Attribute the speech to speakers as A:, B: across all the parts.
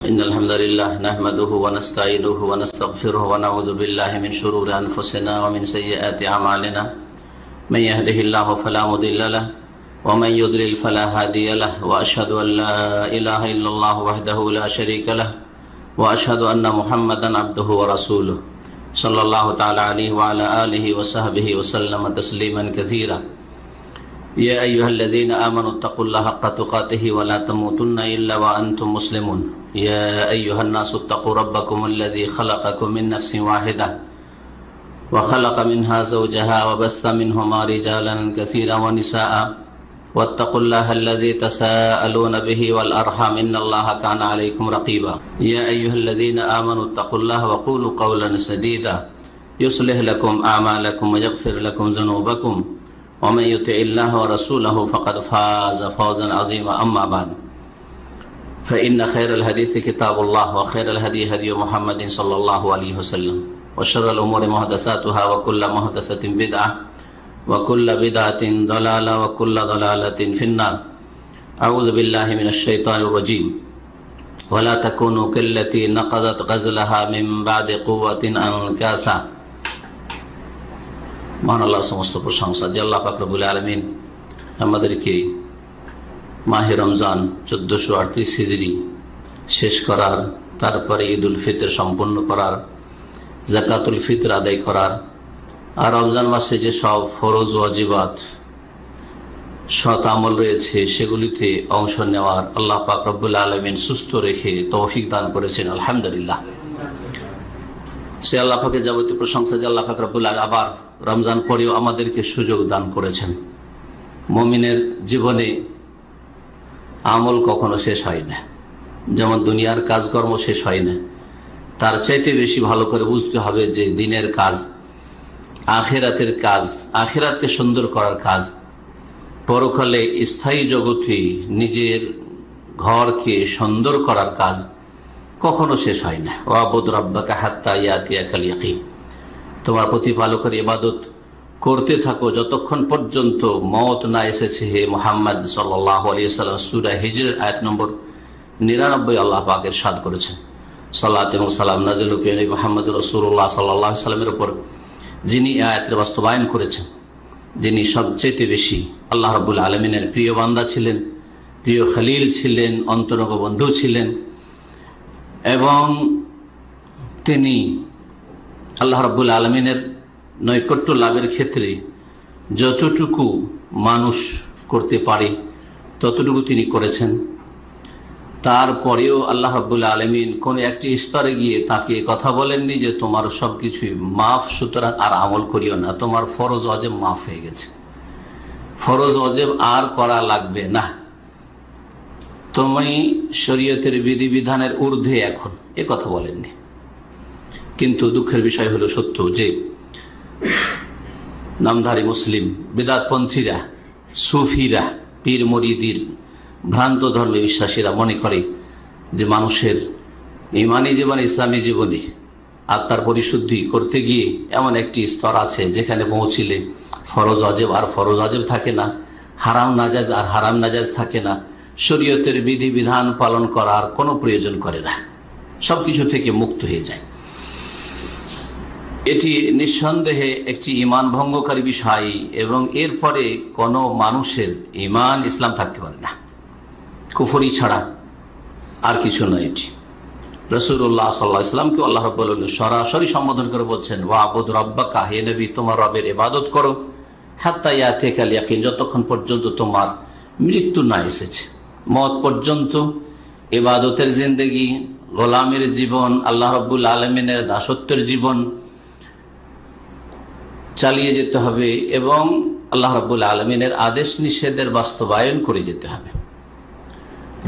A: إن الحمد لله نحمده ونستعينه ونستغفره ونعوذ بالله من شرور أنفسنا ومن سيئات أعمالنا من يهده الله فلا مضل له ومن يضلل فلا هادي له وأشهد أن لا إله إلا الله وحده لا شريك له وأشهد أن محمدا عبده ورسوله صلى الله تعالى عليه وعلى آله وصحبه وسلم تسليما كثيرا يا أيها الذين آمنوا اتقوا الله حق تقاته ولا تموتن إلا وأنتم مسلمون يا أيها الناس اتقوا ربكم الذي خلقكم من نفس واحدة وخلق منها زوجها وبث منهما رجالا كثيرا ونساء واتقوا الله الذي تساءلون به والأرحام إن الله كان عليكم رقيبا يا أيها الذين آمنوا اتقوا الله وقولوا قولا سديدا يصلح لكم أعمالكم ويغفر لكم ذنوبكم ومن يطع الله ورسوله فقد فاز فوزا عظيما أما بعد فإن خير الحديث كتاب الله وخير الهدي هدي محمد صلى الله عليه وسلم وشر الأمور محدثاتها وكل محدثة بدعة وكل بدعة ضلالة وكل ضلالة في النار أعوذ بالله من الشيطان الرجيم ولا تكونوا كالتي نقضت غزلها من بعد قوة أنكاسا মহান আল্লাহর সমস্ত প্রশংসা যে আল্লাহ পাক রব্বুল আলামিন আমাদেরকে মাহে রমজান 1438 হিজরি শেষ করার, তারপরে ঈদুল ফিতর সম্পন্ন করার, যাকাতুল ফিতর আদায় করার, আর রমজান মাসে যে সব ফরজ ওয়াজিবাত সৎ আমল রয়েছে সেগুলিতে অংশ নেওয়ার আল্লাহ পাক রব্বুল আলামিন সুস্থ রেখে তৌফিক দান করেছেন। আলহামদুলিল্লাহ, সে আল্লাহ পাকের যাবতীয় প্রশংসা যে আল্লাহ পাক রব্বুল আলামিন আবার রমজান পরেও আমাদেরকে সুযোগ দান করেছেন। মুমিনের জীবনে আমল কখনো শেষ হয় না, যেমন দুনিয়ার কাজকর্ম শেষ হয় না, তার চাইতে বেশি ভালো করে বুঝতে হবে যে দিনের কাজ, আখিরাতের কাজ, আখিরাতকে সুন্দর করার কাজ, পরকালে স্থায়ী জগতে নিজের ঘরকে সুন্দর করার কাজ কখনো শেষ হয় না। ওয়াবুদ রাব্বাকা হাত্তা ইয়াতিয়াকাল ইয়াকিন, তোমার প্রতিপালকের ইবাদত করতে থাকো যতক্ষণ পর্যন্ত মওত না এসেছে। হে মুহাম্মদ সাল্লাল্লাহু আলাইহি ওয়াসাল্লাম, সূরা হিজর আয়াত নম্বর 99 আল্লাহ পাক ইরশাদ করেছেন, সালাত এবং সালাম নাযিল হোক নবী মুহাম্মদ রাসূলুল্লাহ সাল্লাল্লাহু আলাইহি ওয়াসাল্লামের উপর, যিনি এই আয়াতের বাস্তবায়ন করেছেন, যিনি সবচেয়ে বেশি আল্লাহ রাব্বুল আলামিনের প্রিয় বান্দা ছিলেন, প্রিয় খলিল ছিলেন, অন্তরঙ্গ বন্ধু ছিলেন, এবং তিনি আল্লাহ রাব্বুল আলামিনের নৈকট্য লাভের ক্ষেত্রে যতটুকু মানুষ করতে পারে ততটুকু তিনি করেছেন। তারপরেও আল্লাহ রাব্বুল আলামিন কোন একটি স্তরে গিয়ে তাকে কথা বলেননি যে তোমার সবকিছুই মাফ, সুতরাং আর আমল করিও না, তোমার ফরজ ওয়াজিব মাফ হয়ে গেছে, ফরজ ওয়াজিব আর করা লাগবে না, তুমি শরীয়তের বিধিবিধানের ঊর্ধ্বে এখন, এ কথা বলেননি। কিন্তু দুঃখের বিষয় হলো সত্য যে নামধারী মুসলিম বিদআতপন্থীরা, সুফিরা, পীর মুরিদির ভ্রান্ত ধর্মে বিশ্বাসীরা মনে করে যে মানুষের ইমানি জীবনে, ইসলামী জীবনে আত্মার পরিশুদ্ধি করতে গিয়ে এমন একটি স্তর আছে যেখানে পৌঁছিলে ফরজ ওয়াজিব আর ফরজ ওয়াজিব থাকে না, হারাম নাজায়েজ আর হারাম নাজায়েজ থাকে না, শরীয়তের বিধিবিধান পালন করার কোনো প্রয়োজন করে না, সবকিছু থেকে মুক্ত হয়ে যায়। এটি নিঃসন্দেহে একটি ইমান ভঙ্গকারী বিষয় এবং এরপরে কোনো মানুষের ইমান, ইসলাম থাকতে পারে না, কুফরি ছাড়া আর কিছু নয়। এটি রাসূলুল্লাহ সাল্লাল্লাহু আলাইহি ওয়াসাল্লামকে আল্লাহ রাব্বুল আলামিন সরাসরি সম্বোধন করে বলছেন, ওয়াবুদ রাব্বাকা, হে নবী তোমার রবের ইবাদত করো, হাত্তা ইয়াতিয়াকাল ইয়াকিন, যতক্ষণ পর্যন্ত তোমার মৃত্যু না এসেছে। মওত পর্যন্ত ইবাদতের জিন্দেগি, গোলামের জীবন, আল্লাহ রাব্বুল আলামিনের দাসত্বের জীবন চালিয়ে যেতে হবে এবং আল্লাহ রাব্বুল আলামিনের আদেশ নিষেধের বাস্তবায়ন করে যেতে হবে।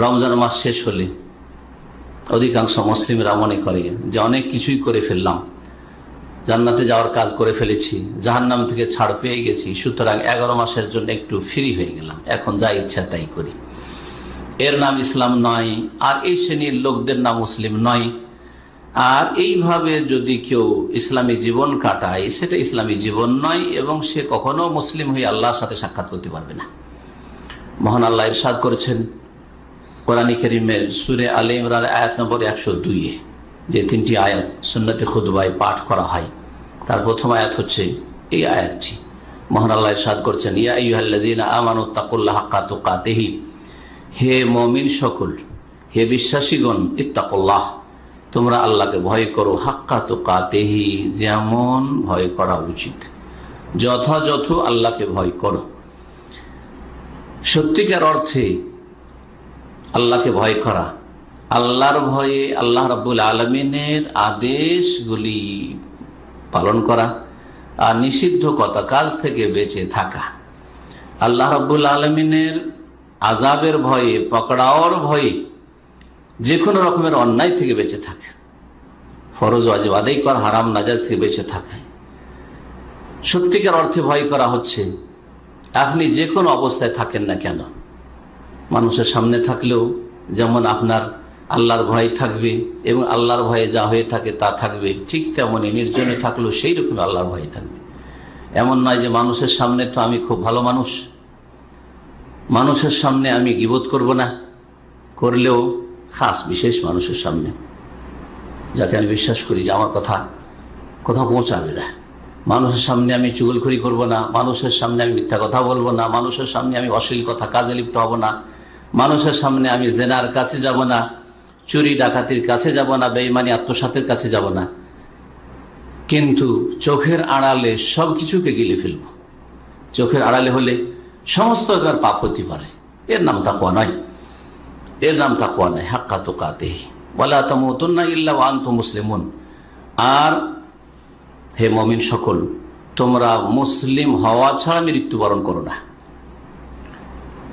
A: রমজান মাস শেষ হলে অধিকাংশ মুসলিমরা মনে করে যে অনেক কিছুই করে ফেললাম, জান্নাতে যাওয়ার কাজ করে ফেলেছি, জাহান্নাম থেকে ছাড় পেয়ে গেছি, সুতরাং 11 মাসের জন্য একটু ফ্রি হয়ে গেলাম, এখন যা ইচ্ছা তাই করি। এর নাম ইসলাম নয়, আর এই শ্রেণীর লোকদের নাম মুসলিম নয়। আর এইভাবে যদি কেউ ইসলামী জীবন কাটায়, সেটা ইসলামী জীবন নয় এবং সে কখনো মুসলিম হয়ে আল্লাহর সাথে সাক্ষাৎ করতে পারবে না। মহান আল্লাহ ইরশাদ করেছেন, কোরআন কারীমের সূরা আলে ইমরান আয়াত নম্বর 102, যে 3টি আয়াত সুন্নতে খুতবায় পাঠ করা হয়, তার প্রথম আয়াত হচ্ছে এই আয়াতটি। মহান আল্লাহ ইরশাদ করছেন, ইয়া আইয়ুহাল্লাযীনা আমানু তাকুল্লাহা হাক্কা তুকাতিহি, হে মুমিন সকল, হে বিশ্বাসীগণ, ইত্তাকুল্লাহ, তোমরা আল্লাহকে ভয় করো, হাক্কা তুকাতিহি, যেমন ভয় করা উচিত, যথাযথ আল্লাহকে ভয় করো। সত্যিকার অর্থে আল্লাহকে ভয় করা, আল্লাহর ভয়ে আল্লাহ রাব্বুল আলামিনের আদেশগুলি পালন করা আর নিষিদ্ধ কাজ থেকে বেঁচে থাকা, আল্লাহ রাব্বুল আলামিনের আযাবের ভয়ে, পকড়াওয়ার ভয়ে যে কোনো রকমের অন্যায় থেকে বেঁচে থাকা, ফরজ ওয়াজিব আদায় করা, হারাম নাজায়েজ থেকে বেঁচে থাকা। সত্যিকার অর্থে ভয় করা হচ্ছে আপনি যে কোনো অবস্থায় থাকেন না কেন, মানুষের সামনে থাকলেও যেমন আপনার আল্লাহর ভয় থাকবে এবং আল্লাহর ভয়ে যা হয়ে থাকে তা থাকবে, ঠিক তেমনই নির্জনে থাকলেও সেই রকম আল্লাহর ভয় থাকবে। এমন নয় যে মানুষের সামনে তো আমি খুব ভালো মানুষ, মানুষের সামনে আমি গীবত করব না, করলেও খাস বিশেষ মানুষের সামনে, যাকে আমি বিশ্বাস করি যে আমার কথা কোথাও পৌঁছাবে না, মানুষের সামনে আমি চুগলখড়ি করব না, মানুষের সামনে আমি মিথ্যা কথা বলবো না, মানুষের সামনে আমি অশ্লীল কথা কাজে লিপ্ত হব না, মানুষের সামনে আমি জেনার কাছে যাব না, চুরি ডাকাতির কাছে যাব না, বেঈমানি আত্মসাতের কাছে যাব না, কিন্তু চোখের আড়ালে সবকিছুকে গিলে ফেলব। চোখের আড়ালে হলে সমস্ত একবার পাপ হতে পারে, এর নাম তাকওয়া নয়, এর নাম তাকওয়া নয়। হাক্কা তুকাতিহি ওয়ালা তামুতুন্না ইল্লা ওয়া আনতুম মুসলিমুন। আর হে মুমিন সকল, তোমরা মুসলিম হওয়া ছাড়া মৃত্যুবরণ করো না।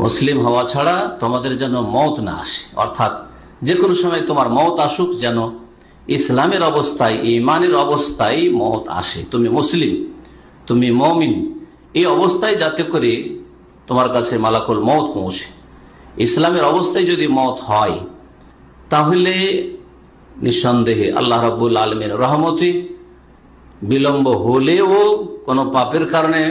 A: মুসলিম হওয়া ছাড়া তোমাদের যেন মওত না আসে, অর্থাৎ যে কোনো সময় তোমার মওত আসুক, যেন ইসলামের অবস্থায়, ঈমানের অবস্থায় মওত আসে। তুমি মুসলিম, তুমি মুমিন, এই অবস্থায় যাতে করে তোমার কাছে মালাকুল মওত পৌঁছে। ইসলামের অবস্থায় যদি মওত হয় তাহলে নিঃসন্দেহে আল্লাহ রাব্বুল আলামিনের রহমতে বিলম্ব হলেও কোনো পাপের কারণে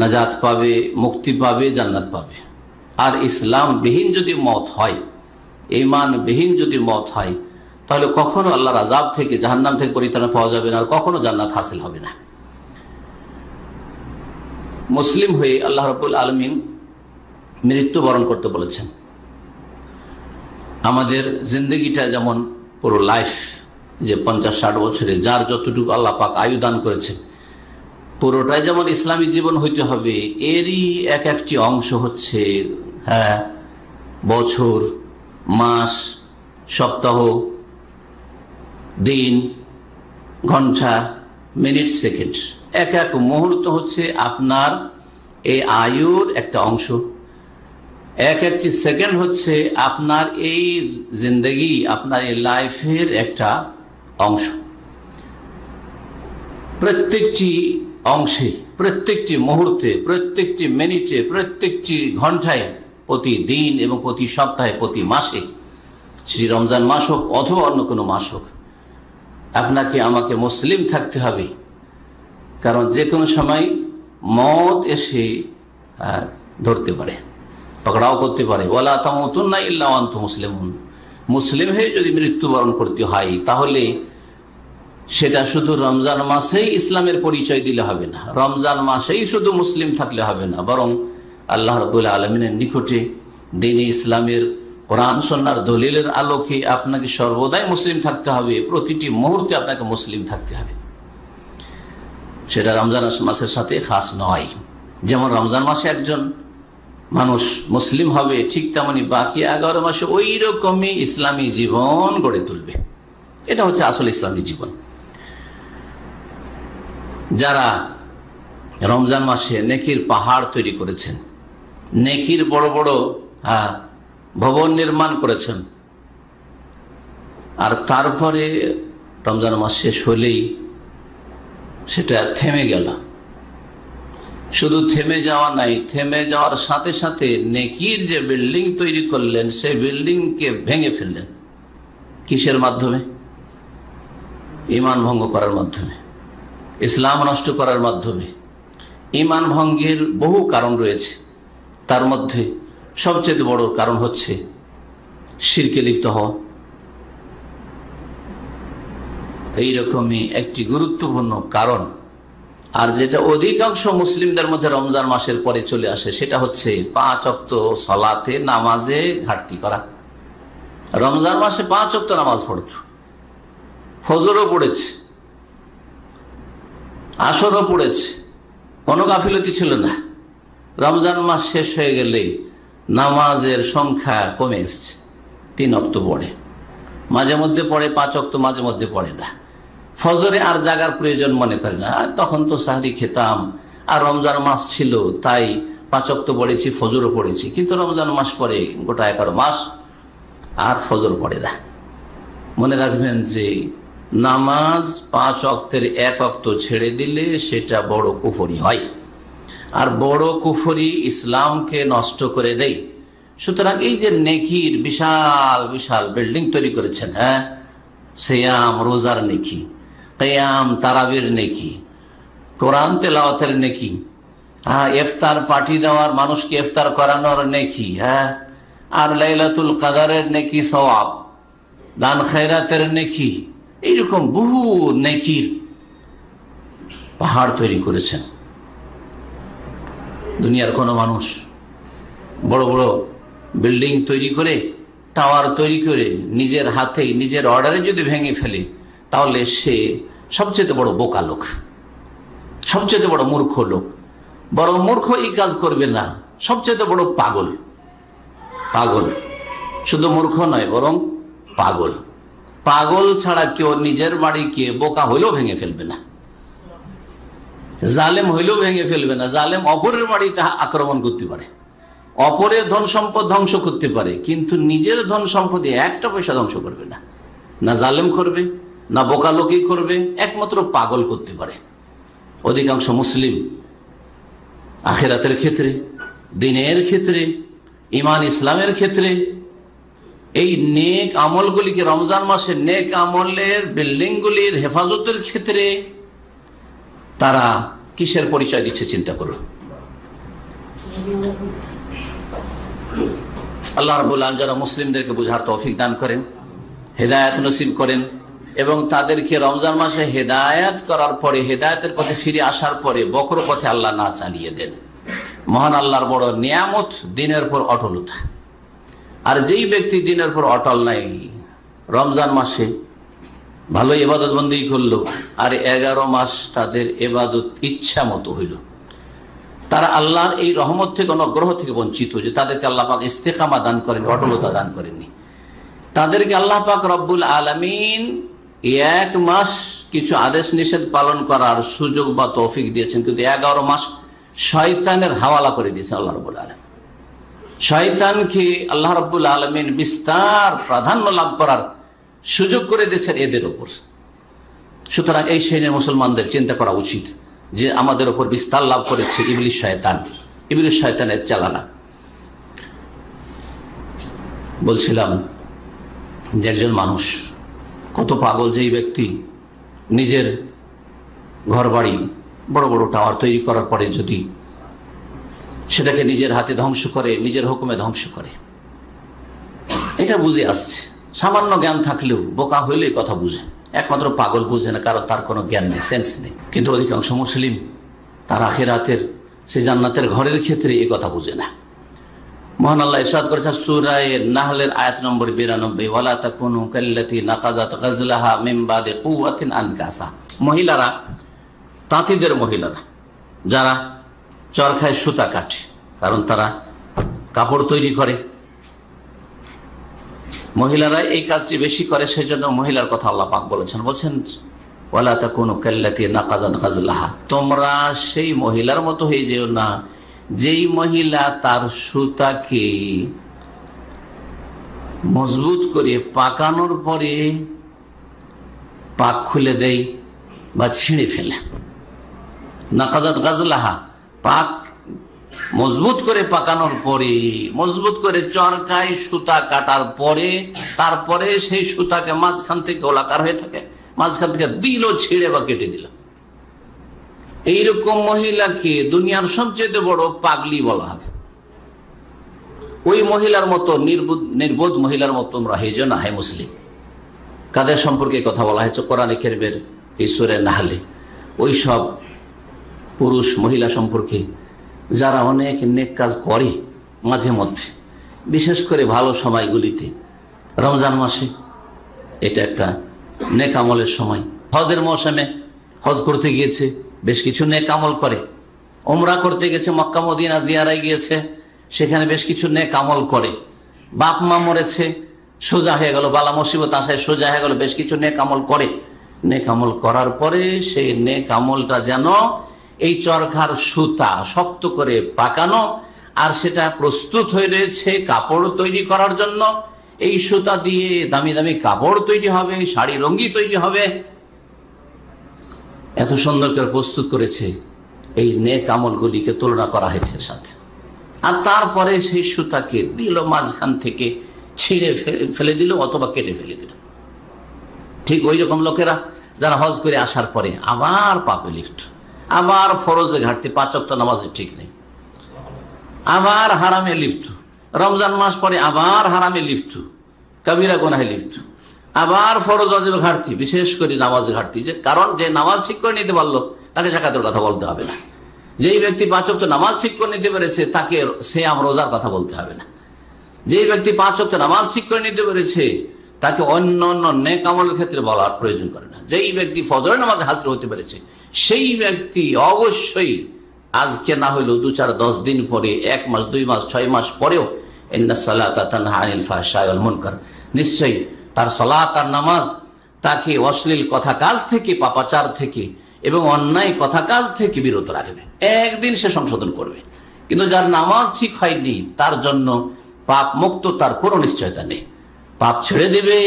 A: নাজাত পাবে, মুক্তি পাবে, জান্নাত পাবে। আর ইসলাম বিহীন যদি মওত হয়, ঈমান বিহীন যদি মওত হয়, তাহলে কখনো আল্লাহর আযাব থেকে, জাহান্নাম থেকে পরিত্রাণ পাওয়া যাবে না, আর কখনো জান্নাত হাসিল হবে না। মুসলিম হয়ে আল্লাহ রাব্বুল আলামিন মৃত্যুবরণ করতে বলেছেন। আমাদের জিন্দগিটা যেমন পুরো লাইফ, যে 50-60 বছরে যার যতটুকু আল্লাহ পাক আয়ু দান করেছেন, পুরোটাই যেমন ইসলামী জীবন হইতে হবে, এরই এক একটি অংশ হচ্ছে বছর, মাস, সপ্তাহ, দিন, ঘন্টা, মিনিট, সেকেন্ড। এক এক মুহূর্ত হচ্ছে আপনার এই আয়ুর একটা অংশ, এক একটি সেকেন্ড হচ্ছে আপনার এই জিন্দগি, আপনার এই লাইফের একটা অংশ। প্রত্যেকটি অংশে, প্রত্যেকটি মুহূর্তে, প্রত্যেকটি মিনিটে, প্রত্যেকটি ঘন্টায়, প্রতিদিন এবং প্রতি সপ্তাহে, প্রতি মাসে, সেটি রমজান মাস হোক অথবা অন্য কোনো মাস হোক, আপনাকে আমাকে মুসলিম থাকতে হবে। কারণ যে কোনো সময় মওত এসে ধরতে পারে, পকড়াও করতে পারে। ওয়ালা তামুতুন্না ইল্লা ওয়া আনতুম মুসলিমুন। মুসলিম হয়ে যদি মৃত্যুবরণ করতে হয় তাহলে সেটা শুধু রমজান মাসেই ইসলামের পরিচয় দিলে হবে না, রমজান মাসেই শুধু মুসলিম থাকলে হবে না, বরং আল্লাহ রাব্বুল আলামিনের নিকটে দ্বীন ইসলামের কোরআন সুন্নাহর দলিলের আলোকে আপনাকে সর্বদাই মুসলিম থাকতে হবে, প্রতিটি মুহূর্তে আপনাকে মুসলিম থাকতে হবে। সেটা রমজান মাসের সাথে খাস নয়। যেমন রমজান মাসে একজন মানুষ মুসলিম হবে, ঠিক তেমনি বাকি 11 মাসে ওই রকমই ইসলামী জীবন গড়ে তুলবে। এটা হচ্ছে আসল ইসলামী জীবন। যারা রমজান মাসে নেকির পাহাড় তৈরি করেছেন, নেকির বড় বড় ভবন নির্মাণ করেছেন, আর তারপরে রমজান মাস শেষ হলেই সেটা থেমে গেল, শুধু থেমে যাওয়া নাই, থেমে যাওয়ার সাথে সাথে নেকির যে বিল্ডিং তৈরি করলেন সেই বিল্ডিংকে ভেঙে ফেললেন। কিসের মাধ্যমে? ঈমান ভঙ্গ করার মাধ্যমে, ইসলাম নষ্ট করার মাধ্যমে। ঈমান ভঙ্গের বহু কারণ রয়েছে, তার মধ্যে সবচেয়ে বড় কারণ হচ্ছে শিরকে লিপ্ত হওয়া। এইরকমই একটি গুরুত্বপূর্ণ কারণ। আর যেটা অধিকাংশ মুসলিমদের মধ্যে রমজান মাসের পরে চলে আসে সেটা হচ্ছে 5 ওয়াক্ত সালাতে নামাজে ঘাটতি করা। রমজান মাসে 5 ওয়াক্ত নামাজ পড়ত, ফজরও পড়েছে, আসরও পড়েছে, কোনো গাফিলতি ছিল না। রমজান মাস শেষ হয়ে গেলে নামাজের সংখ্যা কমে এসছে, 3 ওয়াক্ত পড়ে, মাঝে মধ্যে পড়ে 5 ওয়াক্ত, মাঝে মধ্যে পড়ে না। ফজরে আর জাগার প্রয়োজন মনে করে না, তখন তো সাহরি খেতাম, আর রমজান মাস ছিল তাই 5 ওয়াক্ত পড়েছি, ফজরও পড়েছি। কিন্তু রমজান মাস পরে গোটা 11 মাস আর ফজর পড়ে না। মনে রাখবেন যে নামাজ 5 ওয়াক্তের 1 ওয়াক্ত ছেড়ে দিলে সেটা বড় কুফরি হয়, আর বড় কুফরি ইসলামকে নষ্ট করে দেয়। সুতরাং এই যে নেকির বিশাল বিশাল বিল্ডিং তৈরি করেছেন, হ্যাঁ, সিয়াম রোজার নেকি, কিয়াম তারাবির নেকি, কোরআন তেলাওয়াতের নেকি, হ্যাঁ, ইফতার পার্টি দেওয়ার, মানুষকে ইফতার করানোর নেকি, হ্যাঁ, আর লাইলাতুল কদরের নেকি, সওয়াব, দান খয়রাতের নেকি, এইরকম বহু নেকির পাহাড় তৈরি করেছেন। দুনিয়ার কোন মানুষ বড় বড় বিল্ডিং তৈরি করে, টাওয়ার তৈরি করে নিজের হাতে নিজের অর্ডারে যদি ভেঙে ফেলে, তাহলে সে সবচেয়ে বড় বোকা লোক, সবচেয়ে বড় মূর্খ লোক। বড় মূর্খ এই কাজ করবে না, সবচেয়ে বড় পাগল। পাগল শুধু মূর্খ নয়, বরং পাগল। পাগল ছাড়া কেউ নিজের বাড়িকে বোকা হইলেও ভেঙে ফেলবে না, জালেম হইলেও ভেঙে ফেলবে না। জালেম অপরের বাড়িতে আক্রমণ করতে পারে, অপরের ধন সম্পদ ধ্বংস করতে পারে, কিন্তু নিজের ধন সম্পদে একটা পয়সা ধ্বংস করবে না। না জালেম করবে, না বোকা লোকই করবে, একমাত্র পাগল করতে পারে। অধিকাংশ মুসলিম আখিরাতের ক্ষেত্রে, দিনের ক্ষেত্রে, ইমান ইসলামের ক্ষেত্রে এই নেক আমলগুলিকে, রমজান মাসে নেক আমলের বিল্ডিংগুলির হেফাজতের ক্ষেত্রে তারা কিসের পরিচয় দিচ্ছে চিন্তা করুন। আল্লাহ রাব্বুল আলামিন যারা মুসলিমদেরকে বুঝার তৌফিক দান করেন, হেদায়েত নসিব করেন, এবং তাদেরকে রমজান মাসে হেদায়েত করার পরে, হেদায়েতের পথে ফিরে আসার পরে বক্র পথে আল্লাহ না চালিয়ে দেন। মহান আল্লাহর বড় নিয়ামত দিনের পর অটলতা। আর যেই ব্যক্তি দিনের পর অটল নাই, রমজান মাসে ভালো ইবাদত বন্দী করলো, আর 11 মাস তাদের ইবাদত ইচ্ছা মতো হইল, তারা আল্লাহর এই রহমত থেকে, অনুগ্রহ থেকে বঞ্চিত, যে তাদেরকে আল্লাহ পাক ইস্তেকামা দান করেন, অটলতা দান করেননি। তাদেরকে আল্লাহ পাক রব্বুল আলামিন 1 মাস কিছু আদেশ নিষেধ পালন করার সুযোগ বা তৌফিক দিয়েছেন, কিন্তু 11 মাস শয়তানের হাওয়ালা করে দিয়েছেন আল্লাহ রাব্বুল আলামিন। শয়তানকে আল্লাহ রাব্বুল আলামিন বিস্তার প্রাধান্য লাভ করার সুযোগ করে দিয়েছেন এদের উপর। সুতরাং এই শ্রেণীর মুসলমানদের চিন্তা করা উচিত যে আমাদের উপর বিস্তার লাভ করেছে ইবলিস শয়তান, ইবলিস শয়তানের চালানা। বলছিলাম যে একজন মানুষ কত পাগল, যেই ব্যক্তি নিজের ঘর বাড়ি বড় বড় টাওয়ার তৈরি করার পরে যদি সেটাকে নিজের হাতে ধ্বংস করে, নিজের হুকুমে ধ্বংস করে, এটা বুঝে আসছে। সামান্য জ্ঞান থাকলেও বোকা হইলে কথা বুঝে, একমাত্র পাগল বুঝে না, কারণ তার কোনো জ্ঞান নেই, সেন্স নেই। কিন্তু অধিকাংশ মুসলিম তার আখিরাতের সে জান্নাতের ঘরের ক্ষেত্রে এই কথা বুঝে না। মহান আল্লাহ ইরশাদ করেছেন সূরা নাহলের আয়াত নম্বর 92, ওয়ালা তাকুনু কাল্লাতী নাকাযাত গাজলাহা মিন বাদি কুওয়াতিন আনকাসা। মহিলারা, তাঁতিদের মহিলারা যারা চরখায় সুতা কাটে, কারণ তারা কাপড় তৈরি করে, মহিলারা এই কাজটি বেশি করে, সেজন্য মহিলার কথা আল্লাহ পাক বলেছেন। বলছেন ওয়ালা তাকুনু কাল্লাতী নাকাযাত গাজলাহা, তোমরা সেই মহিলার মতো হয়ে যেও না যেই মহিলা তার সুতাকে মজবুত করে পাকানোর পরে পাক খুলে দেয় বা ছিঁড়ে ফেলে। নাকাযাত গাজলাহা, পাক মজবুত করে পাকানোর পরে, মজবুত করে চরকায় সুতা কাটার পরে, তারপরে সেই সুতাকে মাঝখান থেকে গোলাকার হয়ে থাকে, মাঝখান থেকে দিল, ছিঁড়ে বা কেটে দিল। এইরকম মহিলাকে দুনিয়ার সবচেয়ে বড় পাগলি বলা হবে। ওই মহিলার মতো নির্বোধ মহিলার মতো তোমরা হয়ে যাও না হে মুসলিম। কাদের সম্পর্কে কথা বলা হয়েছে কোরআনে কারীমের এই সূরা নাহলে? ওই সব পুরুষ মহিলা সম্পর্কে যারা অনেক নেক কাজ করে মাঝে মধ্যে, বিশেষ করে ভালো সময়গুলিতে। রমজান মাসে এটা একটা নেক আমলের সময়। হজের মৌসুমে হজ করতে গিয়েছে, বেশ কিছু নেক আমল করে। উমরা করতে গেছে, মক্কা মদিনা জিয়ারায় গিয়েছে, সেখানে বেশ কিছু নেক আমল করে। বাপ মা মরেছে, সোজা হয়ে গেল, বালা মুসিবত আসায় সোজা হয়ে গেল, বেশ কিছু নেক আমল করে। নেক আমল করার পরে সেই নেক আমলটা যেন এই চরখার সুতা শক্ত করে পাকানো, আর সেটা প্রস্তুত হয়ে রয়েছে কাপড় তৈরি করার জন্য। এই সুতা দিয়ে দামি দামি কাপড় তৈরি হবে, শাড়ি রঙি তৈরি হবে, এত সুন্দর করে প্রস্তুত করেছে। এই নেক আমলগুলিকে তুলনা করা হয়েছে সাথে। আর তারপরে সেই সুতাকে দিল মাঝখান থেকে ছিঁড়ে ফেলে দিল অথবা কেটে ফেলে দিল। ঠিক ওই রকম লোকেরা যারা হজ করে আসার পরে আবার পাপে লিপ্ত, আবার ফরজে ঘাটতি, 5 ওয়াক্ত নামাজের ঠিক নেই, আবার হারামে লিপ্ত। রমজান মাস পরে আবার হারামে লিপ্ত, কবিরা গুনাহে লিপ্ত, আবার ফরজ ওয়াজিব ঘাটতি, বিশেষ করে নামাজে ঘাটতি। যে কারণ যে নামাজ ঠিক করে নিতে পারলো তাকে যাকাতের কথা বলতে হবে না। যেই ব্যক্তি 5 ওয়াক্ত নামাজ ঠিক করে নিতে পেরেছে তাকে সিয়াম রোজার কথা বলতে হবে না। যেই ব্যক্তি 5 ওয়াক্ত নামাজ ঠিক করে নিতে পেরেছে তাকে অন্য অন্য নেক আমলের ক্ষেত্রে বলার প্রয়োজন করে না। যেই ব্যক্তি ফজরের নামাজে হাজির হতে পেরেছে সেই ব্যক্তি অবশ্যই আজকে না হইলেও 2, 4, 10 দিন পরে, 1 মাস, 2 মাস, 6 মাস পরেও ইন্নাস সালাতা তানহা আনিল ফাহশাই ওয়াল মুনকার, নিশ্চয়ই তার সালাত আর নামাজ তাকে অশ্লীল কথা কাজ থেকে, পাপাচার থেকে এবং অন্যায় কথা কাজ থেকে বিরত রাখবে। একদিন সে সংশোধন করবে। কিন্তু যার নামাজ ঠিক হয়নি তার জন্য পাপ মুক্ত তার কোনো নিশ্চয়তা নেই। পাপ ছেড়ে দেবে,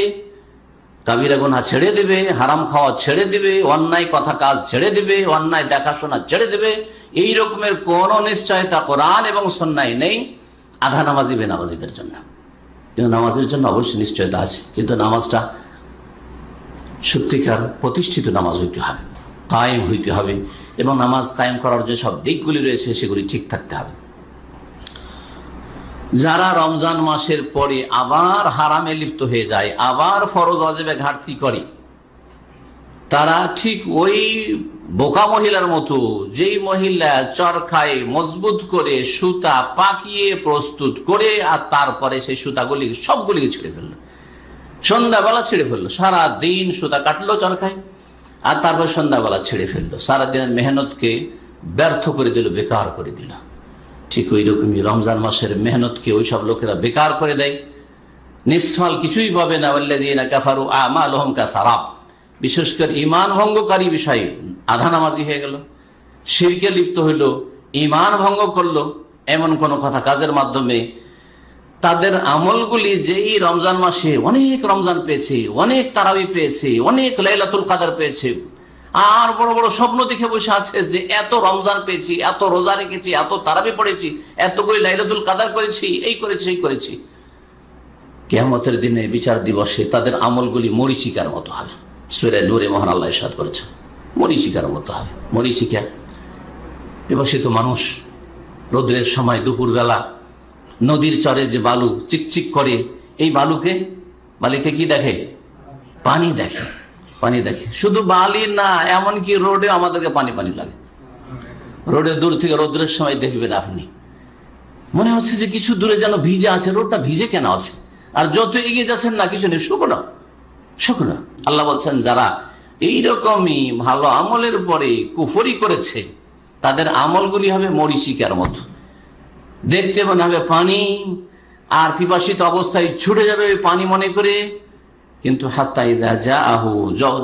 A: কাবিরা গুনাহ ছেড়ে দেবে, হারাম খাওয়া ছেড়ে দেবে, অন্যায় কথা কাজ ছেড়ে দেবে, অন্যায় দেখাশোনা ছেড়ে দেবে, এই রকমের কোন নিশ্চয়তা কোরআন এবং সুন্নাহয় নেই আধা নামাজি বেনামাজিদের জন্য। কিন্তু নামাজের জন্য অবশ্যই নিশ্চয়তা আছে, কিন্তু নামাজটা সত্যিকার প্রতিষ্ঠিত নামাজ হইতে হবে, কায়েম হইতে হবে, এবং নামাজ কায়েম করার যে সব দিকগুলি রয়েছে সেগুলি ঠিক থাকতে হবে। যারা রমজান মাসের পরে আবার হারামে লিপ্ত হয়ে যায়, আবার ফরজ ওয়াজিবে ঘাটতি করে, তারা ঠিক ওই বোকা মহিলার মতো, যেই মহিলা চরখায় মজবুত করে সুতা পাকিয়ে প্রস্তুত করে আর তারপরে সেই সুতাগুলি সবগুলিকে ছেড়ে ফেললো, সন্ধ্যাবেলা ছেড়ে ফেললো। সারা দিন সুতা কাটলো চরখায় আর তারপর সন্ধ্যাবেলা ছেড়ে ফেললো, সারাদিনের মেহনতকে ব্যর্থ করে দিল, বেকার করে দিল। ঠিক ওই রকমই রমজান মাসের মেহনতকে ওই সব লোকেরা বেকার করে দেয়, নিষ্ফল কিছুই পাবে না। ওয়াল্লাযীনা কাফারু আমালুহুম কাসারাব, বিশেষ করে ঈমান ভঙ্গকারী বিষয় আধা নামাজি হয়ে গেল, শিরকে লিপ্ত হইল, ঈমান ভঙ্গ করলো, এমন কোন কথা কাজের মাধ্যমে তাদের আমলগুলি, যেই রমজান মাসে অনেক রমজান পেয়েছে, অনেক তারাবি পেয়েছে, অনেক লাইলাতুল কদর পেয়েছে, আর বড় বড় স্বপ্ন দেখে বসে আছে যে এত রমজান পেয়েছি, এত রোজা রেখেছি, এত তারাবি পড়েছি, এতগুলি লাইলাতুল কদর করেছি, এই করেছি, এই করেছি। কিয়ামতের দিনে বিচার দিবসে তাদের আমলগুলি মরিচিকার মতো হবে। সূরা নূরে মহান আল্লাহ ইরশাদ করেছেন, মরিচিকার মতো হবে। মরিচিকা পিপাসিত মানুষ রোদ্রের সময় দুপুরবেলা নদীর চরে যে বালু চিকচিক করে, এই বালিকে কি দেখে? পানি দেখে, পানি দেখে। শুধু বালি না, এমনকি রোডে আমাদেরকে পানি পানি লাগে। রোডে দূর থেকে রোদ্রের সময় দেখবেন আপনি, মনে হচ্ছে যে কিছু দূরে যেন ভিজে আছে, রোডটা ভিজে কেন আছে, আর যত এগিয়ে যাচ্ছেন না কিছু নেই, শুকনো শুকনো। আল্লাহ বলছেন যারা এইরকমই ভালো আমলের পরে কুফরি করেছে তাদের আমলগুলি হবে মরিচিকার মতো, দেখতে মনে হবে পানি, আর পিপাসিত অবস্থায় ছুটে যাবে পানি মনে করে, কিন্তু হাত্তা ইযা জাআহু,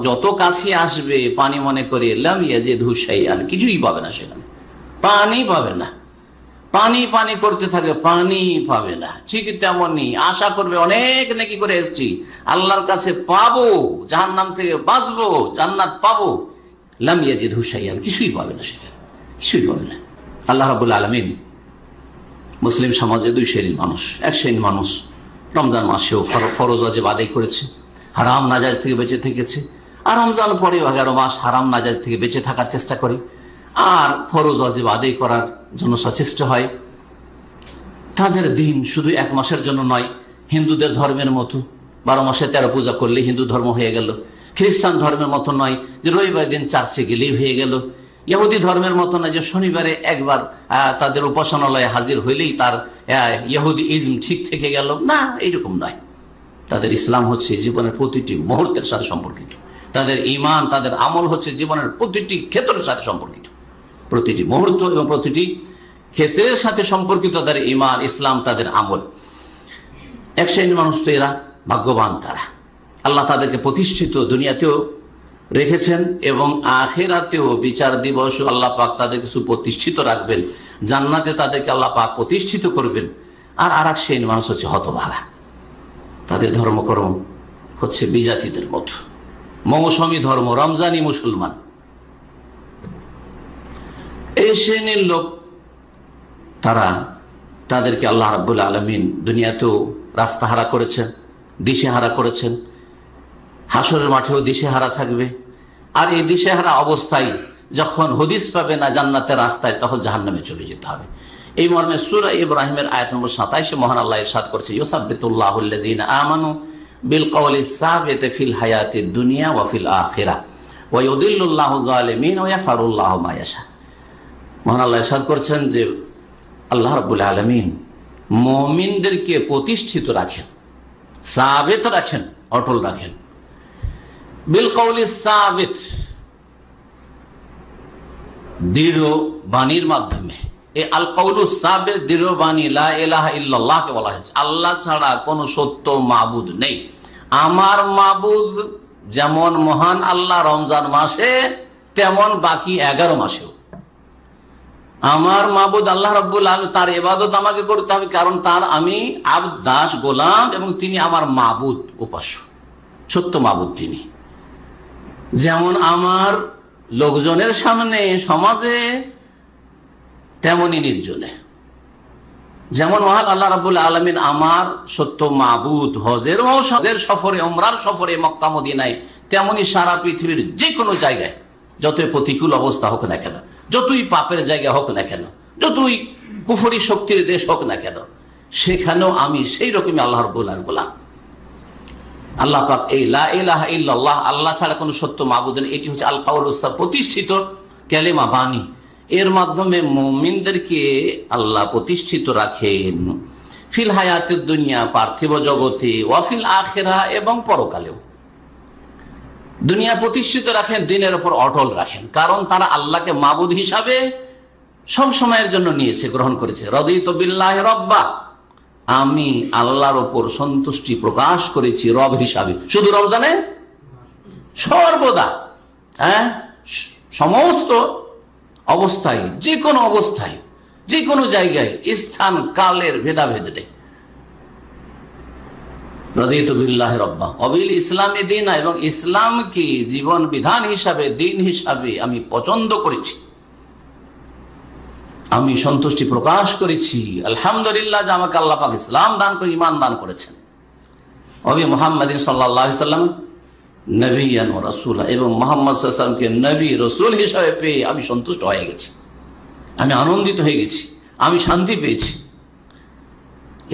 A: যত কাছে আসবে পানি মনে করে, লাম ইয়াজিদহু শাইআন, কিছুই পাবে না, সেখানে পানি পাবে না। পানি পানি করতে থাকে, পানি পাবে না। ঠিক তেমনি আশা করবে অনেক নেকি করে এসেছি, আল্লাহর কাছে পাবো, জাহান্নাম থেকে বাঁচবো, জান্নাত পাবো, লাম ইয়াজিদহু শাইআন, কিছুই পাবে না, সেখানে কিছুই পাবে না। আল্লাহ রাব্বুল আলামিন মুসলিম সমাজে 2 শ্রেণীর মানুষ। এক শ্রেণীর মানুষ রমজান মাসেও ফরজ ওয়াজিব আদায় করেছে, হারাম নাজায়েজ থেকে বেঁচে থেকেছে, আর রমজান পরে 11 মাস হারাম নাজায়েজ থেকে বেঁচে থাকার চেষ্টা করে, আর ফরজ ওয়াজিব আদায় করার জন্য সচেষ্ট হয়। তাদের দিন শুধু এক মাসের জন্য নয়, হিন্দুদের ধর্মের মতো 12 মাসে 13 পূজা করলে হিন্দু ধর্ম হয়ে গেল। খ্রিস্টান ধর্মের মতো নয় যে রবিবার দিন চার্চে গেলেই হয়ে গেল। ইহুদি ধর্মের মতো নয় যে শনিবারে একবার তাদের উপাসনালয়ে হাজির হইলেই তার ইহুদি ইজম ঠিক থেকে গেল। না, এইরকম নয়। তাদের ইসলাম হচ্ছে জীবনের প্রতিটি মুহূর্তের সাথে সম্পর্কিত। তাদের ঈমান, তাদের আমল হচ্ছে জীবনের প্রতিটি ক্ষেত্রের সাথে সম্পর্কিত। প্রতিটি মুহূর্ত এবং প্রতিটি ক্ষেত্রের সাথে সম্পর্কিত তাদের ঈমান, ইসলাম, তাদের আমল। এক শ্রেণীর মানুষ তো এরা ভাগ্যবান। তারা আল্লাহ তাদেরকে প্রতিষ্ঠিত দুনিয়াতেও রেখেছেন এবং আখিরাতেও বিচার দিবস আল্লাহ পাক তাদেরকে সুপ্রতিষ্ঠিত রাখবেন। জান্নাতে তাদেরকে আল্লাহ পাক প্রতিষ্ঠিত করবেন। আর এক শ্রেণীর মানুষ হচ্ছে হতভাগা। তাদের ধর্মকর্ম হচ্ছে বিজাতিদের মতো, মৌসুমী ধর্ম, রমজানি মুসলমান। এই শ্রেণীর লোক তাদেরকে আল্লাহ রাব্বুল আলামিন দুনিয়াতেও রাস্তাহারা করেছেন, দিশেহারা করেছেন। হাসরের মাঠেও দিশেহারা থাকবে। আর এই দিশেহারা অবস্থায় যখন হদিস পাবে না জান্নাতের রাস্তায়, তখন জাহান্নামে চলে যেতে হবে। এই মর্মে সূরা ইব্রাহিমের আয়াত নম্বর 27 মহান আল্লাহ ইরশাদ করছে, ইউসাব্বিতুল্লাহুল্লাযীনা আমানু বিল কওলিস সাবিত ফিল হায়াতিদ দুনিয়া ওয়া ফিল আখিরাহ ওয়া ইউদিল্লুল্লাহু যালিমিন ওয়া ইয়াফআলুল্লাহু মা ইয়াশা। মহান আল্লাহ ইরশাদ করছেন যে আল্লাহ রাব্বুল আলামিন মুমিনদেরকে প্রতিষ্ঠিত রাখেন, সাবিত রাখেন, অটল রাখেন। বিল কওলিস সাবিত, দৃঢ় বাণীর মাধ্যমে। এই আল কওলুস সাবিত, দৃঢ় বাণী, লা ইলাহা ইল্লাল্লাহকে বলা হয়েছে। আল্লাহ ছাড়া কোনো সত্য মাবুদ নেই। আমার মাবুদ যেমন মহান আল্লাহ রমজান মাসে, তেমন বাকি 11 মাসেও আমার মাবুদ আল্লাহ রাব্বুল আলামিন। তার ইবাদত আমাকে করতে হবে, কারণ তার আমি আবদ, দাস, গোলাম, এবং তিনি আমার মাবুদ, উপাস্য, সত্য মাবুদ তিনি। যেমন আমার লোকজনের সামনে, সমাজে, তেমনি নির্জনে। যেমন মহান আল্লাহ রাব্বুল আলামিন আমার সত্য মাবুদ হজের সফরে, উমরার সফরে মক্কা মদিনায়, তেমনি সারা পৃথিবীর যে কোনো জায়গায়, যতই প্রতিকূল অবস্থা হোক না কেন, যতই পাপের জায়গা হোক না কেন, যতই কুফরি শক্তির দেশ হোক না কেন, সেখানেও আমি সেই রকমই আল্লাহ রাব্বুল আলামিন গোলাম। আল্লাহ পাক এই লা ইলাহা ইল্লাল্লাহ, আল্লাহ ছাড়া কোনো সত্য মাবুদ নেই, এটি হচ্ছে আল কাউলুস সাবিত, প্রতিষ্ঠিত কালেমা, বাণী। এর মাধ্যমে মুমিনদেরকে আল্লাহ প্রতিষ্ঠিত রাখেন ফিল হায়াতিদ দুনিয়া, পার্থিব জগতে, ওয়া ফিল আখিরাহ, এবং পরকালেও। দুনিয়া প্রতিষ্ঠিত রাখেন, দিনের উপর অটল রাখেন, কারণ তারা আল্লাহকে মাবুদ হিসাবে সব সময়ের জন্য নিয়েছে, গ্রহণ করেছে। রাদিতু বিল্লাহি রাব্বা, আমি আল্লাহর উপর সন্তুষ্টি প্রকাশ করেছি রব হিসাবে। শুধু রমজানে, সর্বদা, সমস্ত অবস্থায়, যে কোনো অবস্থায়, যে কোনো জায়গায়, স্থান কালের ভেদাভেদ নেই। রাদিতু বিল্লাহি রাব্বা ওয়া বিল ইসলামি দীনা, এবং ইসলামকে জীবন বিধান হিসাবে, দিন হিসাবে আমি পছন্দ করেছি, আমি সন্তুষ্টি প্রকাশ করেছি। আলহামদুলিল্লাহ যে আমাকে আল্লাহ পাক ইসলাম দান করে, ঈমান দান করেছেন। ওয়া বি মুহাম্মাদিন সাল্লাল্লাহু আলাইহি ওয়াসাল্লাম নবিয়ান ওয়া রাসূলা, এবং মুহাম্মদ সাল্লাল্লাহু আলাইহি ওয়াসাল্লামকে নবী, রাসূল হিসাবে পেয়ে আমি সন্তুষ্ট হয়ে গেছি, আমি আনন্দিত হয়ে গেছি, আমি শান্তি পেয়েছি।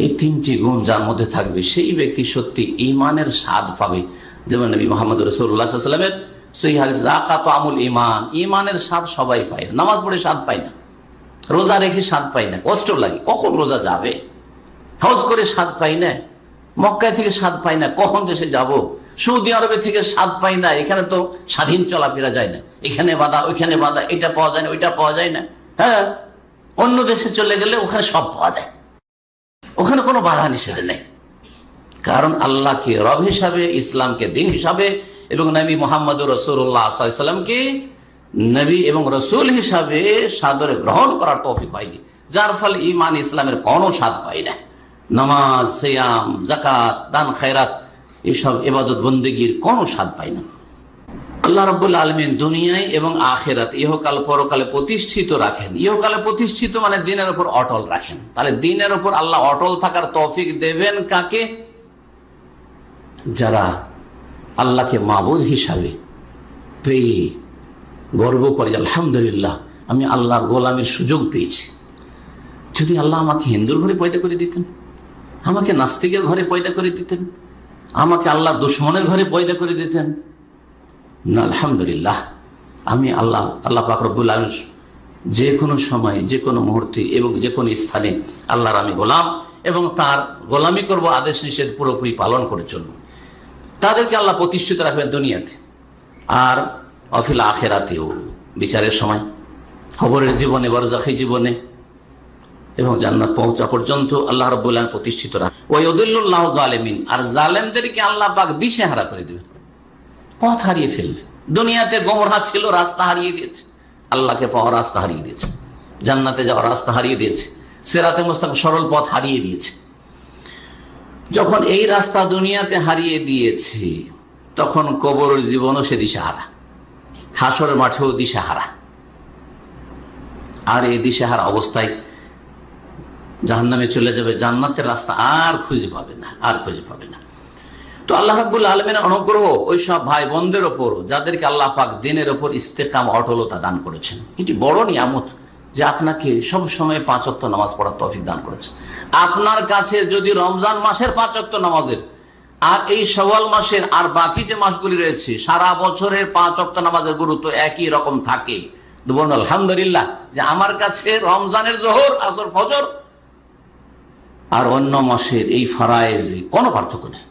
A: এই 3টি গুণ যার মধ্যে থাকবে, সেই ব্যক্তি সত্যি ঈমানের স্বাদ পাবে। যেমন নবী মুহাম্মদ রাসূলুল্লাহ সাল্লাল্লাহু আলাইহি ওয়াসাল্লামের সহিহ হাদিস, যাকাতু আমুল ঈমান, ঈমানের স্বাদ সবাই পায় না। নামাজ পড়ে স্বাদ পায় না, রোজা রেখে স্বাদ পাই না, কষ্ট লাগে, কখন রোজা যাবে। হজ করে স্বাদ পাই না, মক্কায় থেকে স্বাদ পাই না, কখন দেশে যাব। সৌদি আরবে থেকে স্বাদ পাই না, এখানে তো স্বাধীন চলাফেরা যায় না, এখানে বাধা, ওইখানে বাধা, এটা পাওয়া যায় না, ওইটা পাওয়া যায় না। হ্যাঁ, অন্য দেশে চলে গেলে ওখানে সব পাওয়া যায়, ওখানে কোনো বাধা নিষেধ নেই। কারণ আল্লাহকে রব হিসাবে, ইসলামকে দিন হিসাবে, এবং নবী মুহাম্মদ রাসূলুল্লাহ সাল্লাল্লাহু আলাইহি ওয়াসাল্লামকে নবী এবং রসুল হিসাবে সাদরে গ্রহণ করার তৌফিক পাইনি, যার ফলে ঈমান ইসলামের কোনো স্বাদ পাই না। নামাজ, সিয়াম, যাকাত, দান খায়রাত, এইসব ইবাদত বন্দেগীর কোনো স্বাদ পাই না। আল্লাহ রাব্বুল আলামিন দুনিয়ায় এবং আখিরাত, ইহকাল পরকালে প্রতিষ্ঠিত রাখেন। ইহকালে প্রতিষ্ঠিত মানে দিনের উপর অটল রাখেন। তাহলে দিনের উপর আল্লাহ অটল থাকার তৌফিক দেবেন কাকে? যারা আল্লাহকে মাবুদ হিসাবে পেয়ে গর্ব করে, আলহামদুলিল্লাহ আমি আল্লাহর গোলামের সুযোগ পেয়েছি, যদি আল্লাহ আমাকে হিন্দুর ঘরে পয়দা করে দিতেন, আমাকে নাস্তিকের ঘরে পয়দা করে দিতেন, আমাকে আল্লাহ দুশ্মনের ঘরে পয়দা করে দিতেন, না আলহামদুলিল্লাহ আমি আল্লাহ পাক রব্বুল আলামিন যে কোনো সময়, যে কোনো মুহূর্তে এবং যে কোনো স্থানে আল্লাহর আমি গোলাম এবং তার গোলামি করব, আদেশ নিষেধ পুরোপুরি পালন করে চলব। তাদেরকে আল্লাহ প্রতিষ্ঠিত রাখবেন দুনিয়াতে আর অফিল আখেরাতেও, বিচারের সময়, খবরের জীবনে, বারজাখী জীবনে এবং জান্নাত পৌঁছা পর্যন্ত আল্লাহ রাব্বুল আলামিন প্রতিষ্ঠিত রাখবেন। ওয়ায়ুদিল্লুল্লাহু যালিমিন, আর জালেমদেরকে আল্লাহ পাক দিশেহারা করে দেবেন, পথ হারিয়ে ফেলবে। দুনিয়াতে গোমরাহ ছিল, রাস্তা হারিয়ে দিয়েছে, আল্লাহকে পাওয়ার রাস্তা হারিয়ে দিয়েছে, জান্নাতে যাওয়ার রাস্তা হারিয়ে দিয়েছে, সিরাতে মুস্তাকিম সরল পথ হারিয়ে দিয়েছে। যখন এই রাস্তা দুনিয়াতে হারিয়ে দিয়েছে, তখন কবরের জীবনও সে দিশাহারা, হাসরের মাঠেও দিশাহারা। আর এই দিশাহারা অবস্থায় জাহান্নামে চলে যাবে, জান্নাতের রাস্তা আর খুঁজে পাবে না, আর খুঁজে পাবে না। তো আল্লাহ রাব্বুল আলামিনের অনুগ্রহ ওই সব ভাই বোনদের ওপর যাদেরকে আল্লাহ পাক দিনের ওপর ইস্তেকাম, অটলতা দান করেছেন। এটি বড় নিয়ামত যে আপনাকে সব সময় 5 ওয়াক্ত নামাজ পড়ার তৌফিক দান করেছেন। আপনার কাছে যদি রমজান মাসের 5 ওয়াক্ত নামাজের আর এই শাওয়াল মাসের আর বাকি যে মাসগুলি রয়েছে সারা বছরের 5 ওয়াক্ত নামাজের গুরুত্ব একই রকম থাকে, বলুন আলহামদুলিল্লাহ যে আমার কাছে রমজানের জোহর, আসর, ফজর আর অন্য মাসের এই ফরায়েজে কোনো পার্থক্য নেই,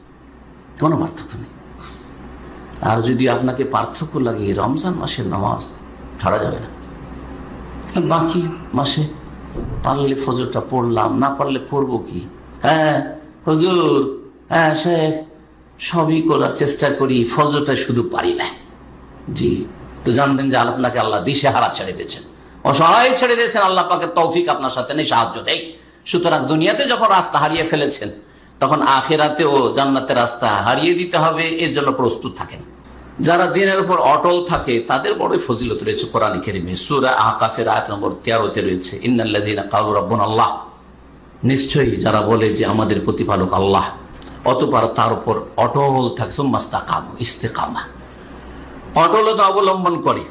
A: কোনো পার্থক্য নেই। আর যদি আপনাকে পার্থক্য লাগে, রমজান মাসের নামাজ ছাড়া যাবে না। বাকি মাসে পারলে ফজরটা পড়লাম, না পারলে করবো কি? হ্যাঁ হুজুর, হ্যাঁ শেখ, সবই করার চেষ্টা করি, ফজরটা শুধু পারি না। জি, তো জানবেন যে আপনাকে আল্লাহ দিশেহারা ছেড়ে দিয়েছেন, অসহায় ছেড়ে দিয়েছেন। আল্লাহ পাকের তৌফিক আপনার সাথে নেই, সাহায্য নেই। সুতরাং দুনিয়াতে যখন রাস্তা হারিয়ে ফেলেছেন, তখন আখিরাতেও জান্নাতের রাস্তা হারিয়ে দিতে হবে, এর জন্য প্রস্তুত থাকেন। যারা দিনের উপর অটল থাকে তাদের বড় ফজিলত রয়েছে। কোরআন কারীমে সূরা আহকাফের আয়াত নম্বর 13-তে রয়েছে, ইন্নাল্লাযীনা ক্বালু রাব্বুনা আল্লাহ, নিশ্চয়ই যারা বলে যে আমাদের প্রতিপালক আল্লাহ, অতঃপর তার উপর অটল থাকে, সুম্মাস্তাকামু, ইস্তেকামা, অটলতা অবলম্বন করে,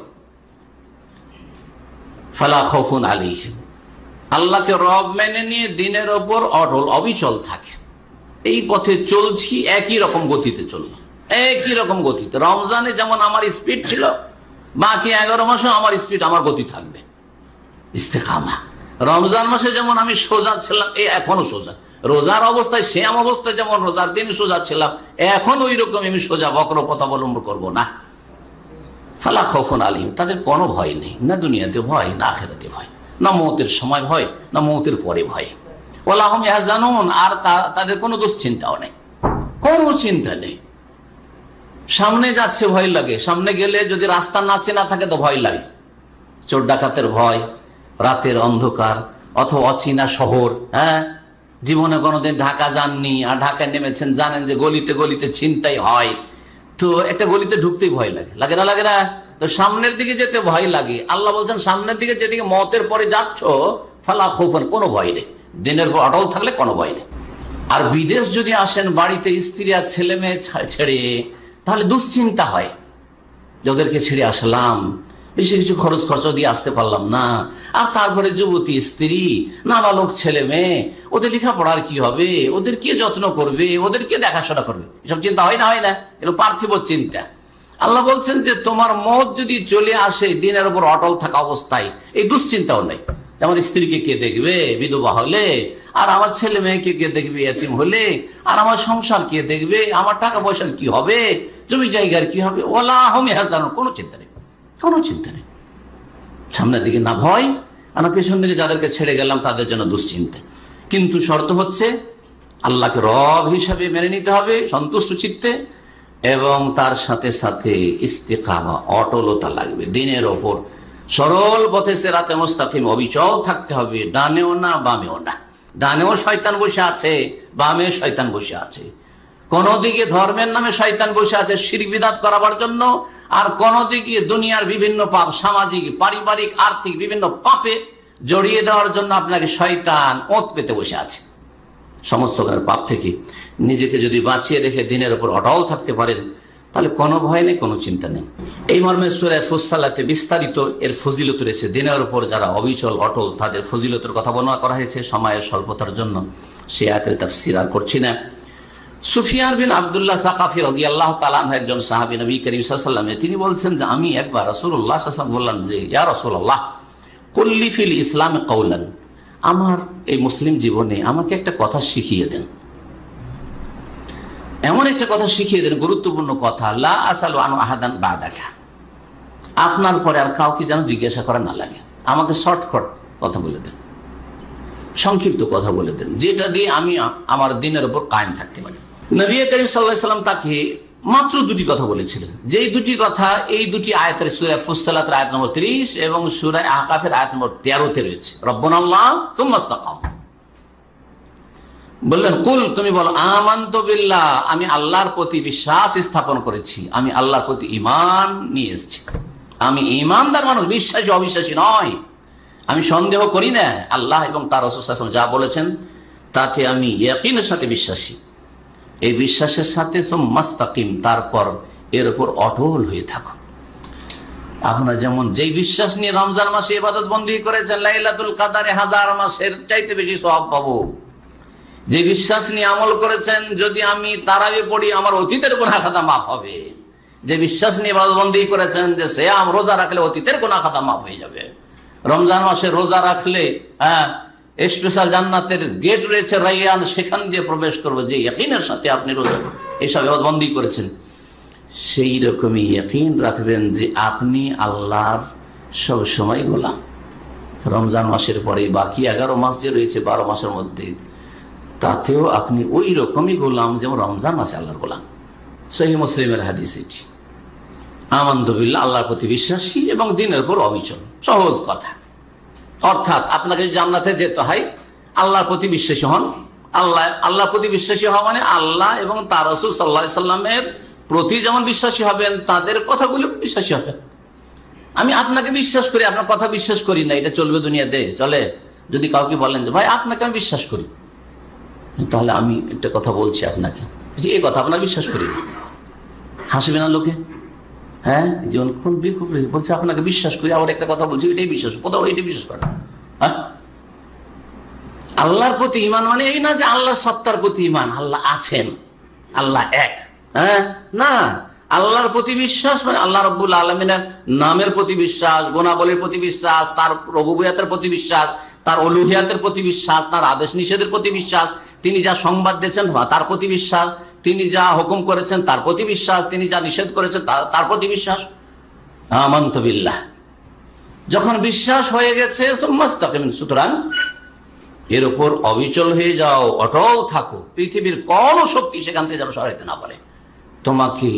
A: ফালা খাউফুন আলাইহিম, আল্লাহকে রব মেনে নিয়ে দিনের ওপর অটল অবিচল থাকে। এই পথে চলছি, একই রকম গতিতে চলল, একই রকম গতিতে। রমজানে যেমন আমার স্পিড ছিল, বাকি 11 মাসে আমার স্পিড, আমার গতি থাকবে, ইস্তেকামা। রমজান মাসে যেমন আমি সোজা ছিলাম, এখনো সোজা, রোজার অবস্থায় শ্যাম অবস্থায় যেমন রোজার দিন সোজা ছিলাম, এখন ওই রকম আমি সোজা বক্র পথ অবলম্বন করবো না। ফালা খাউফুন আলাইহিম, তাদের কোনো ভয় নেই, না দুনিয়াতে ভয়, না আখিরাতে ভয়, না মৌতের সময় ভয়, না মৌতের পরে ভয়। ওয়ালা হুম ইয়াহজানুন, আর তাদের কোনো দুশ্চিন্তাও নেই, কোনো চিন্তা নেই। সামনে যাচ্ছে ভয় লাগে, সামনে গেলে যদি রাস্তা না চেনা থাকে তো ভয় লাগে, চোর ডাকাতের ভয়, রাতের অন্ধকার, অথবা অচেনা শহর। হ্যাঁ, জীবনে কোনোদিন ঢাকা যাননি আর ঢাকায় নেমেছেন, জানেন যে গলিতে গলিতে ছিনতাই হয়, তো একটা গলিতে ঢুকতেই ভয় লাগে, লাগে না? লাগে না? তো সামনের দিকে যেতে ভয় লাগে। আল্লাহ বলছেন সামনের দিকে যেদিকে মতের পরে যাচ্ছ, ফালা খাউফুন, কোনো ভয় নেই, দিনের পর অটল থাকলে কোনো ভয় নেই। আর বিদেশ যদি আসেন বাড়িতে স্ত্রী আর ছেলে মেয়ে ছেড়ে, তাহলে দুশ্চিন্তা হয় যে ওদেরকে ছেড়ে আসলাম, বেশি কিছু খরচ খরচা দিয়ে আসতে পারলাম না, আর তারপরে যুবতী স্ত্রী, নাবালক ছেলে মেয়ে, ওদের লেখাপড়ার কি হবে, ওদের কে যত্ন করবে, ওদের কে দেখাশোনা করবে, এসব চিন্তা হয় না? হয় না? এগুলো পার্থিব চিন্তা। আল্লাহ বলছেন যে তোমার মত যদি চলে আসে দিনের উপর অটল থাকা অবস্থায়, এই দুশ্চিন্তাও নেই। আমার স্ত্রীকে কে দেখবে বিধবা হলে, আর আমার ছেলে মেয়েকে কে দেখবে এতিম হলে, আর আমার সংসার কে দেখবে, আমার টাকা পয়সার কি হবে, জমি জায়গার কি হবে। ওয়ালা হুম ইয়াহজানুন, কোনো চিন্তা নেই, কোনো চিন্তা নেই। সামনের দিকে না ভয়, আর পেছন দিকে যাদেরকে ছেড়ে গেলাম তাদের জন্য দুশ্চিন্তা। কিন্তু শর্ত হচ্ছে আল্লাহকে রব হিসাবে মেনে নিতে হবে সন্তুষ্ট চিত্তে, এবং তার সাথে সাথে ইস্তেকামা, অটলতা লাগবে দিনের ওপর, সরল পথে সিরাতে মুস্তাকিম, অবিচল থাকতে হবে, ডানেও না বামেও না। ডানেও শয়তান বসে আছে, বামে শয়তান বসে আছে। কোন দিকে ধর্মের নামে শয়তান বসে আছে শিরক বিদআত করাবার জন্য, আর কোন দিকে দুনিয়ার বিভিন্ন পাপ, সামাজিক, পারিবারিক, আর্থিক বিভিন্ন পাপে জড়িয়ে দেওয়ার জন্য আপনাকে শয়তান ওঁত পেতে বসে আছে। সমস্ত পাপ থেকে নিজেকে যদি বাঁচিয়ে রেখে দিনের উপর অটল থাকতে পারেন, তাহলে কোনো ভয় নেই, কোনো চিন্তা নেই। এই মর্মে সূরা ফুসসালাতে বিস্তারিত এর ফজিলত রয়েছে। দিনের উপর যারা অবিচল অটল তাদের ফজিলতের কথা বর্ণনা করা হয়েছে। সময়ের স্বল্পতার জন্য সে আয়াতের তাফসীর আর করছি না। সুফিয়ান বিন আব্দুল্লাহ সাকাফি রাদিয়াল্লাহু তাআলা আনহু একজন সাহাবী, নবী করিম সাল্লাল্লাহু আলাইহি ওয়াসাল্লাম, তিনি বলছেন যে আমি একবার রাসূলুল্লাহ সাল্লাল্লাহু আলাইহি ওয়াসাল্লাম বললাম যে ইয়া রাসূলুল্লাহ কুল্লি ফিল ইসলাম কাওলান, আমার এই মুসলিম জীবনে আমাকে একটা কথা শিখিয়ে দেন, এমন একটা কথা শিখিয়ে দেন, গুরুত্বপূর্ণ কথা, লা আসালু আনহু আহাদান বাদাকা, আপনার পরে আর কাউকে যেন জিজ্ঞাসা করা না লাগে। আমাকে শর্টকাট কথা বলে দেন, সংক্ষিপ্ত কথা বলে দেন, যেটা দিয়ে আমি আমার দিনের উপর কায়েম থাকতে পারি। নবী করিম সাল্লাল্লাহু আলাইহি ওয়াসাল্লাম তাকে মাত্র দুটি কথা বলেছিলেন, যেই দুটি কথা এই দুটি আয়াতের সূরা ফুসসালাতের আয়াত নম্বর 30 এবং সূরা আহকাফের আয়াত নম্বর 13-তে রয়েছে। রব্বুনাল্লাহ সুম্মা ইসতাকাম, বললেন কুল, তুমি বলো, আমানতু বিল্লাহ, আমি আল্লাহর প্রতি বিশ্বাস স্থাপন করেছি, আমি আল্লাহর প্রতি ঈমান নিয়ে এসেছি। আমি ঈমানদার মানুষ, বিশ্বাসী অবিশ্বাসী নয়। আমি সন্দেহ করি না, আল্লাহ এবং তার রাসূল সাল্লাল্লাহু আলাইহি ওয়াসাল্লাম যা বলেছেন তাতে আমি ইয়াকিনের সাথে বিশ্বাসী। এই বিশ্বাসের সাথে মাস্তাকিম, তারপর এর উপর অটল হয়ে থাকো। আপনারা যেমন যেই বিশ্বাস নিয়ে রমজান মাসে ইবাদত বন্দী করেছেন, লাইলাতুল কদরে 1000 মাসের চাইতে বেশি সওয়াব পাবো, যে বিশ্বাস নিয়ে আমল করেছেন যদি আমি তারাবি পড়ি আমার অতীতের গুনাহ খাতা মাফ হবে, যে বিশ্বাস নিয়ে ইবাদত বন্দী করেছেন যে সিয়াম রোজা রাখলে অতীতের গুনাহ খাতা মাফ হয়ে যাবে, রমজান মাসে রোজা রাখলে স্পেশাল জান্নাতের গেট রয়েছে রাইয়ান, সেখান দিয়ে প্রবেশ করবে, যে ইয়াকিনের সাথে আপনি রোজা এসব বন্দী করেছেন, সেই রকমই ইয়াকিন রাখবেন যে আপনি আল্লাহর সব সময় গোলাম। রমজান মাসের পরে বাকি 11 মাস যে রয়েছে 12 মাসের মধ্যে, তাতেও আপনি ওই রকমই গোলাম যেমন রমজান মাসে আল্লাহর গোলাম। সহিহ মুসলিমের হাদিস এটি। আমানতু বিল্লাহ, আল্লাহর প্রতি বিশ্বাসী এবং দিনের উপর অবিচল। সহজ কথা, অর্থাৎ আপনাকে জান্নাতে যেতে হয় আল্লাহর প্রতি বিশ্বাসী হন। আল্লাহর প্রতি বিশ্বাসী হওয়া মানে আল্লাহ এবং তার রাসূল সাল্লাল্লাহু আলাইহি সাল্লামের প্রতি যেমন বিশ্বাসী হবেন, তাদের কথাগুলো বিশ্বাসী হবেন। আমি আপনাকে বিশ্বাস করি, আপনার কথা বিশ্বাস করি না, এটা চলবে দুনিয়াতে? চলে? যদি কাউকে বলেন যে ভাই আপনাকে আমি বিশ্বাস করি, তাহলে আমি একটা কথা বলছি আপনাকে, এই কথা আপনার বিশ্বাস করি না, হাসবে না লোকে? হ্যাঁ, জীবন খুব বলছে আপনাকে বিশ্বাস করি, আবার একটা কথা বলছি এটাই বিশ্বাস, কোথাও এটাই বিশ্বাস করে। হ্যাঁ, আল্লাহর প্রতি ঈমান মানে এই না যে আল্লাহ সত্তার প্রতি ঈমান, আল্লাহ আছেন, আল্লাহ এক। হ্যাঁ, না, আল্লাহর প্রতি বিশ্বাস মানে আল্লাহ রাব্বুল আলামিনের নামের প্রতি বিশ্বাস, গুণাবলীর প্রতি বিশ্বাস, তার রুবুবিয়্যাতের প্রতি বিশ্বাস, তার উলুহিয়াতের প্রতি বিশ্বাস, তার আদেশ নিষেধের প্রতি বিশ্বাস, তিনি যা সংবাদ দিয়েছেন তার প্রতি বিশ্বাস, তিনি যা হুকুম করেছেন তার প্রতি বিশ্বাস, তিনি যা নিষেধ করেছেন তার প্রতি বিশ্বাস। আমানতু বিল্লাহ, যখন বিশ্বাস হয়ে গেছে সুতরাং এর উপর অবিচল হয়ে যাও, অটল থাকো। পৃথিবীর কোন শক্তি সেখান থেকে যেন সরাইতে না পারে, তোমাকে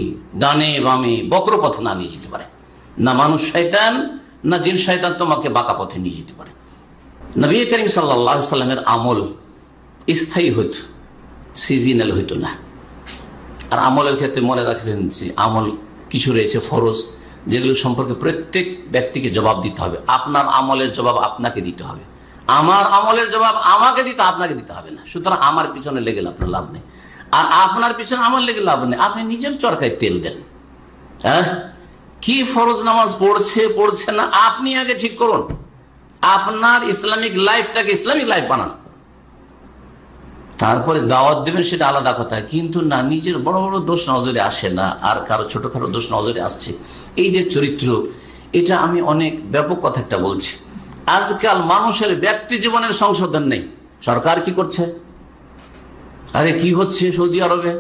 A: ডানে বামে বক্র পথে না নিয়ে যেতে পারে, না মানুষ শয়তান না জিন শয়তান তোমাকে বাঁকা পথে নিয়ে যেতে পারে। নবী করিম সাল্লাল্লাহু আলাইহি সাল্লামের আমল স্থায়ী হইত, সিজনাল হইত না। আর আমলের ক্ষেত্রে মনে রাখবেন যে আমল কিছু রয়েছে ফরজ, যেগুলো সম্পর্কে প্রত্যেক ব্যক্তিকে জবাব দিতে হবে। আপনার আমলের জবাব আপনাকে দিতে হবে, আমার আমলের জবাব আমাকে দিতে আপনাকে দিতে হবে না। সুতরাং আমার পিছনে লেগে আপনার লাভ নেই, আর আপনার পিছনে আমার লেগে লাভ নেই। আপনি নিজের চরকায় তেল দেন। হ্যাঁ, কি ফরজ নামাজ পড়ছে না আপনি আগে ঠিক করুন, আপনার ইসলামিক লাইফটাকে ইসলামিক লাইফ বানান, তারপরে দাওয়াত দেবেন, সেটা আলাদা কথা। কিন্তু না, নিজের বড় বড় দোষ নজরে আসে না, আর কারো ছোটখাটো দোষ নজরে আসছে। এই যে চরিত্র, এটা আমি অনেক ব্যাপক কথা একটা বলছি। আজকাল মানুষের ব্যক্তি জীবনের সংশোধন নেই। সরকার কি করছে, আরে কি হচ্ছে সৌদি আরবে,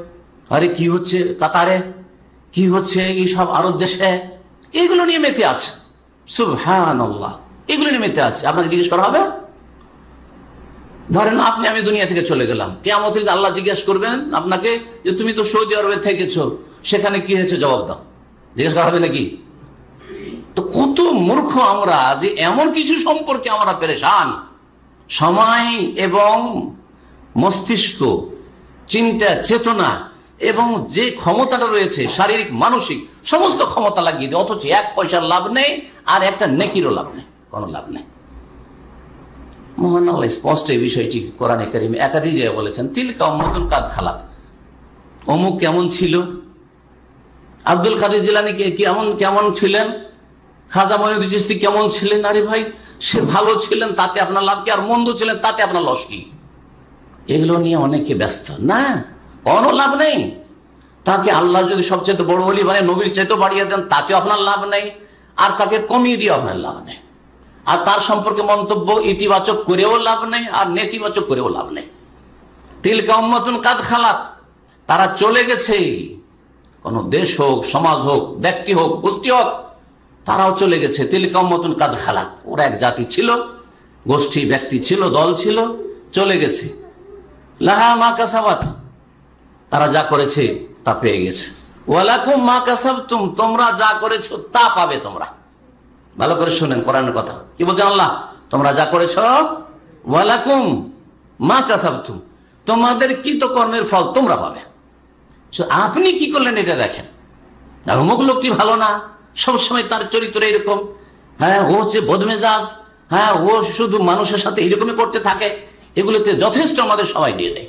A: আরে কি হচ্ছে কাতারে, কি হচ্ছে এইসব আরব দেশে, এগুলো নিয়ে মেতে আছে। সুবহানাল্লাহ, এগুলো নিয়ে মেতে আছে। আপনাকে জিজ্ঞেস করা হবে? ধরেন আমি দুনিয়া থেকে চলে গেলাম, কিয়ামতের দিন আল্লাহ জিজ্ঞেস করবেন আপনাকে যে তুমি তো সৌদি আরবে থেকেছো, সেখানে কি হয়েছে জবাব দাও। জিজ্ঞেস করা হবে নাকি? তো কত মূর্খ আমরা যে এমন কিছু সম্পর্কে আমরা পেরেশান। সময় এবং মস্তিষ্ক, চিন্তা, চেতনা এবং যে ক্ষমতাটা রয়েছে শারীরিক মানসিক সমস্ত ক্ষমতা লাগিয়ে দেয়, অথচ 1 পয়সার লাভ নেই, আর একটা নেকিরও লাভ নেই, কোনো লাভ নেই। মহান আল্লাহ স্পষ্ট এই বিষয়টি কোরআনে কারিমে একাধিক জায়গায় বলেছেন, তিলকা উম্মাতুন কাদ খালাত, অমুক কেমন ছিল, আব্দুল কাদের জিলানী কেমন কেমন ছিলেন, খাজা মঈনুদ্দিন চিশতি কেমন ছিলেন? আরে ভাই, সে ভালো ছিলেন তাতে আপনার লাভ কি, আর মন্দ ছিলেন তাতে আপনার লস কি? এগুলো নিয়ে অনেকে ব্যস্ত না, কোনো লাভ নেই। তাকে আল্লাহ যদি সবচেয়ে বড় ওলি বানিয়ে নবীর চাইতে বাড়িয়ে দেন তাতেও আপনার লাভ নেই, আর তাকে কমিয়ে দিয়ে আপনার লাভ নেই। আর তার সম্পর্কে মন্তব্য ইতিবাচক করেও লাভ নেই, আর নেতিবাচক করেও লাভ নেই। তিলকা উম্মাতুন কাদ খালাত, তারা চলে গেছে। কোন দেশ হোক, সমাজ হোক, ব্যক্তি হোক, গোষ্ঠী হোক, তারাও চলে গেছে। তিলকা উম্মাতুন কাদ খালাত, ওরা এক জাতি ছিল, গোষ্ঠী, ব্যক্তি ছিল, দল ছিল, চলে গেছে। লাহা মা কাসাবাত, তারা যা করেছে তা পেয়ে গেছে। ওয়ালাকুম মা কাসাবতুম, তোমরা যা করেছো তা পাবে তোমরা। ভালো করে শুনেন কোরআনের কথা, কি বলছেন আল্লাহ? তোমরা যা করেছো, ওয়ালাকুম মা কাসাবতুম, তোমাদের কৃতকর্মের ফল তোমরা পাবে। আপনি কি করলেন এটা দেখেন। আর অমুক লোকটি ভালো না, সবসময় তার চরিত্র এরকম, হ্যাঁ ও হচ্ছে বদমেজাজ, হ্যাঁ ও শুধু মানুষের সাথে এরকমই করতে থাকে, এগুলোতে যথেষ্ট আমাদের সবাই নিয়ে নেয়।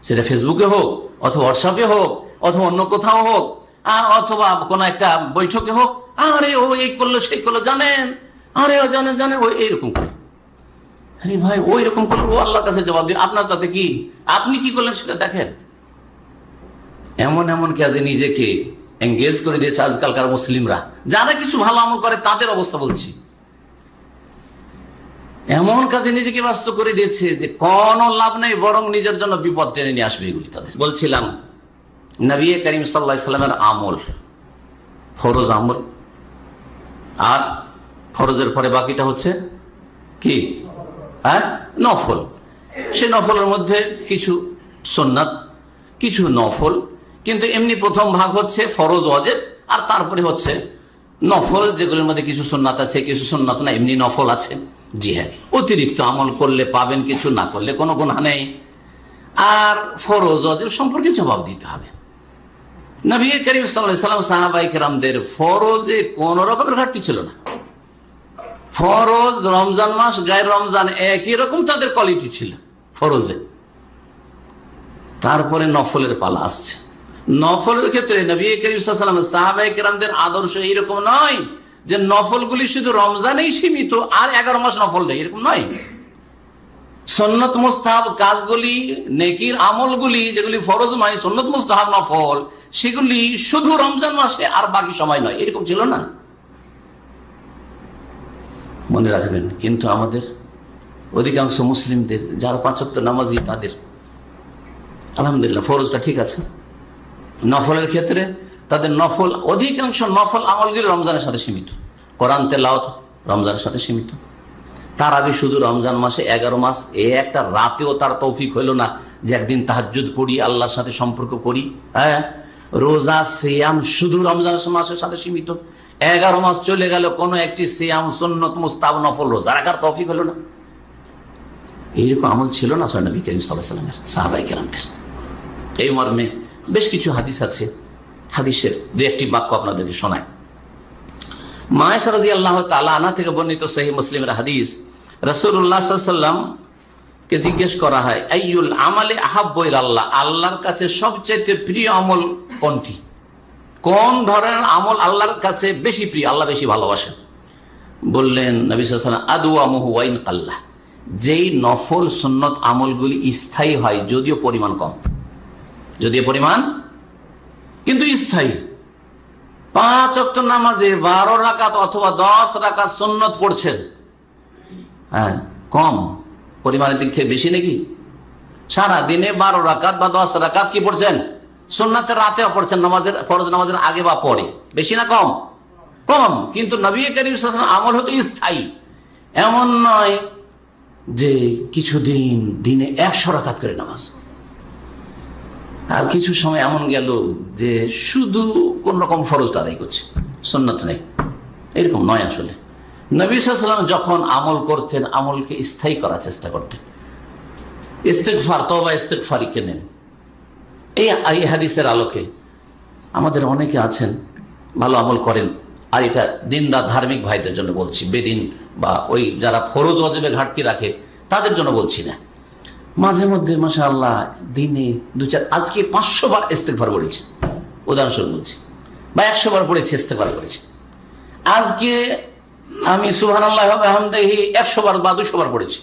A: সেটা ফেসবুকে হোক, অথবা হোয়াটসঅ্যাপে হোক, অথবা অন্য কোথাও হোক, অথবা কোন একটা বৈঠকে হোক, আরে ও এই করলো সেই করলো, জানেন, আরে ও জানেন জানেন ও এইরকম করে। আরে ভাই, ওই রকম করলো, ও আল্লাহর কাছে জবাব দিন, আপনার তাতে কি? আপনি কি করলেন সেটা দেখেন। এমন এমন কাজে নিজেকে এঙ্গেজ করে দিয়েছে আজকালকার মুসলিমরা, যারা কিছু ভালো আমল করে তাদের অবস্থা বলছি। এমন কাজে নিজেকে ব্যস্ত করে দিয়েছে যে কোনো লাভ নেই, বরং নিজের জন্য বিপদ টেনে নিয়ে আসবে এগুলি তাদের। বলছিলাম নবী করিম সাল্লাল্লাহু আলাইহি ওয়াসাল্লামের আমল, ফরজ আমল, আর ফরজের পরে বাকিটা হচ্ছে কি? হ্যাঁ, নফল। সে নফলের মধ্যে কিছু সুন্নাত, কিছু নফল, কিন্তু এমনি প্রথম ভাগ হচ্ছে ফরজ ওয়াজিব, আর তারপরে হচ্ছে নফল, যেগুলোর মধ্যে কিছু সুন্নাত আছে, কিছু সুন্নাত না, এমনি নফল আছে। জি হ্যাঁ, অতিরিক্ত আমল করলে পাবেন কিছু, না করলে কোনো গুনাহ নেই। আর ফরজ ওয়াজিব সম্পর্কে জবাব দিতে হবে। নবী করিম সাল্লাল্লাহু আলাইহি ওয়াসাল্লাম সাহাবায়ে কেরামদের ফরজে কোন রকমের ঘাটতি ছিল না। ফরজ, রমজান মাস, গায়ের রমজান একই রকম তাদের কোয়ালিটি ছিল ফরজে। তারপরে নফলের পালা আসছে। নফলের ক্ষেত্রে নবী করিম সাল্লাল্লাহু আলাইহি ওয়াসাল্লাম সাহাবায়ে কেরামদের আদর্শ এইরকম নয় যে নফলগুলি শুধু রমজানেই সীমিত আর 11 মাস নফল নেই, এরকম নয়। সুন্নত মুস্তাহাব কাজগুলি, নেকির আমলগুলি যেগুলি ফরজ নয়, সুন্নত মুস্তাহাব নফল, সেগুলি শুধু রমজান মাসে আর বাকি সময় নয়, এরকম ছিল না, মনে রাখবেন। কিন্তু আমাদের অধিকাংশ মুসলিমদের যারা 5 ওয়াক্ত নামাজি, তাদের আলহামদুলিল্লাহ ফরজটা ঠিক আছে। নফলের ক্ষেত্রে তাদের নফল, অধিকাংশ নফল আমলগুলি রমজানের সাথে সীমিত। কোরআন তেলাওয়াত রমজানের সাথে সীমিত। তারাবি শুধু রমজান মাসে 11 মাস, একটা রাতেও তার তৌফিক হইল না যে একদিন তাহাজ্জুদ পড়ি, আল্লাহর সাথে সম্পর্ক করি। হ্যাঁ, রোজা সিয়াম শুধু রমজান মাসের সাথে সীমিত। 11 মাস চলে গেল, কোনো একটি সিয়াম, সুন্নত, মুস্তাহাব, নফল রোজা রাখার তৌফিক হলো না। এইরকম আমল ছিল না নবী করিম সাল্লাল্লাহু আলাইহি ওয়াসাল্লামের, সাহাবায়ে কেরামদের। এই মর্মে বেশ কিছু হাদিস আছে, হাদিসের 2-1টি বাক্য আপনাদেরকে শোনায়। মা আয়েশা রাদিয়াল্লাহু তাআলা আনহা থেকে বর্ণিত সহিহ মুসলিমের হাদিস, রাসূলুল্লাহ সাল্লাল্লাহু আলাইহি ওয়াসাল্লাম কে জিজ্ঞেস করা হয়, আইয়ুল আমালি আহাব্বু ইলাল্লাহ, আল্লাহর কাছে সবচেয়ে প্রিয় আমল কোনটি? কোন ধরনের আমল আল্লাহর কাছে বেশি প্রিয়, আল্লাহ বেশি ভালোবাসেন? বললেন নবী সাল্লাল্লাহু আলাইহি ওয়াসাল্লাম, আদওয়ামুহু ওয়া ইন কাল্লাহ, যেই নফল সুন্নত আমলগুলি স্থায়ী হয়, যদিও পরিমাণ কম, যদিও পরিমাণ কিন্তু স্থায়ী। 5 ওয়াক্ত নামাজে 12 রাকাত অথবা 10 রাকাত সুন্নত পড়ছেন, হ্যাঁ কম, পরিমাণের দিক থেকে বেশি নাকি? সারা দিনে 12 রাকাত বা 10 রাকাত কি পড়ছেন? সুন্নাতের রাতেও পড়ছেন, নামাজের ফরজ নামাজের আগে বা পরে, বেশি না কম? কম। কিন্তু নবী করিম সাল্লাল্লাহু আলাইহি ওয়াসাল্লাম আমল হতো স্থায়ী। এমন নয় যে কিছুদিন দিনে 100 রাকাত করে নামাজ, আর কিছু সময় এমন গেল যে শুধু কোন রকম ফরজটা আদায় করছে, সুন্নাত নেই, এরকম নয়। আসলে নবী সাল্লাল্লাহু আলাইহি ওয়াসাল্লাম যখন আমল করতেন, আমলকে স্থায়ী করার চেষ্টা করতেন। ইস্তিগফার, তওবা ইস্তিগফারি কেনেন। এই হাদিসের আলোকে আমাদের অনেকে আছেন ভালো আমল করেন, আর এটা দিনদার ধার্মিক ভাইদের জন্য বলছি, বেদিন বা ওই যারা ফরজ ওয়াজিবে ঘাটতি রাখে তাদের জন্য বলছি না। মাঝে মধ্যে মাশাআল্লাহ দিনে 2-4, আজকে 500 বার ইস্তিগফার করেছি, উদাহরণস্বরূপ বলছি, বা 100 বার পড়েছি, ইস্তেগফার করেছি। আজকে আমি সুবহানাল্লাহি ওয়া বিহামদিহি 100 বার বা 200 বার পড়েছি।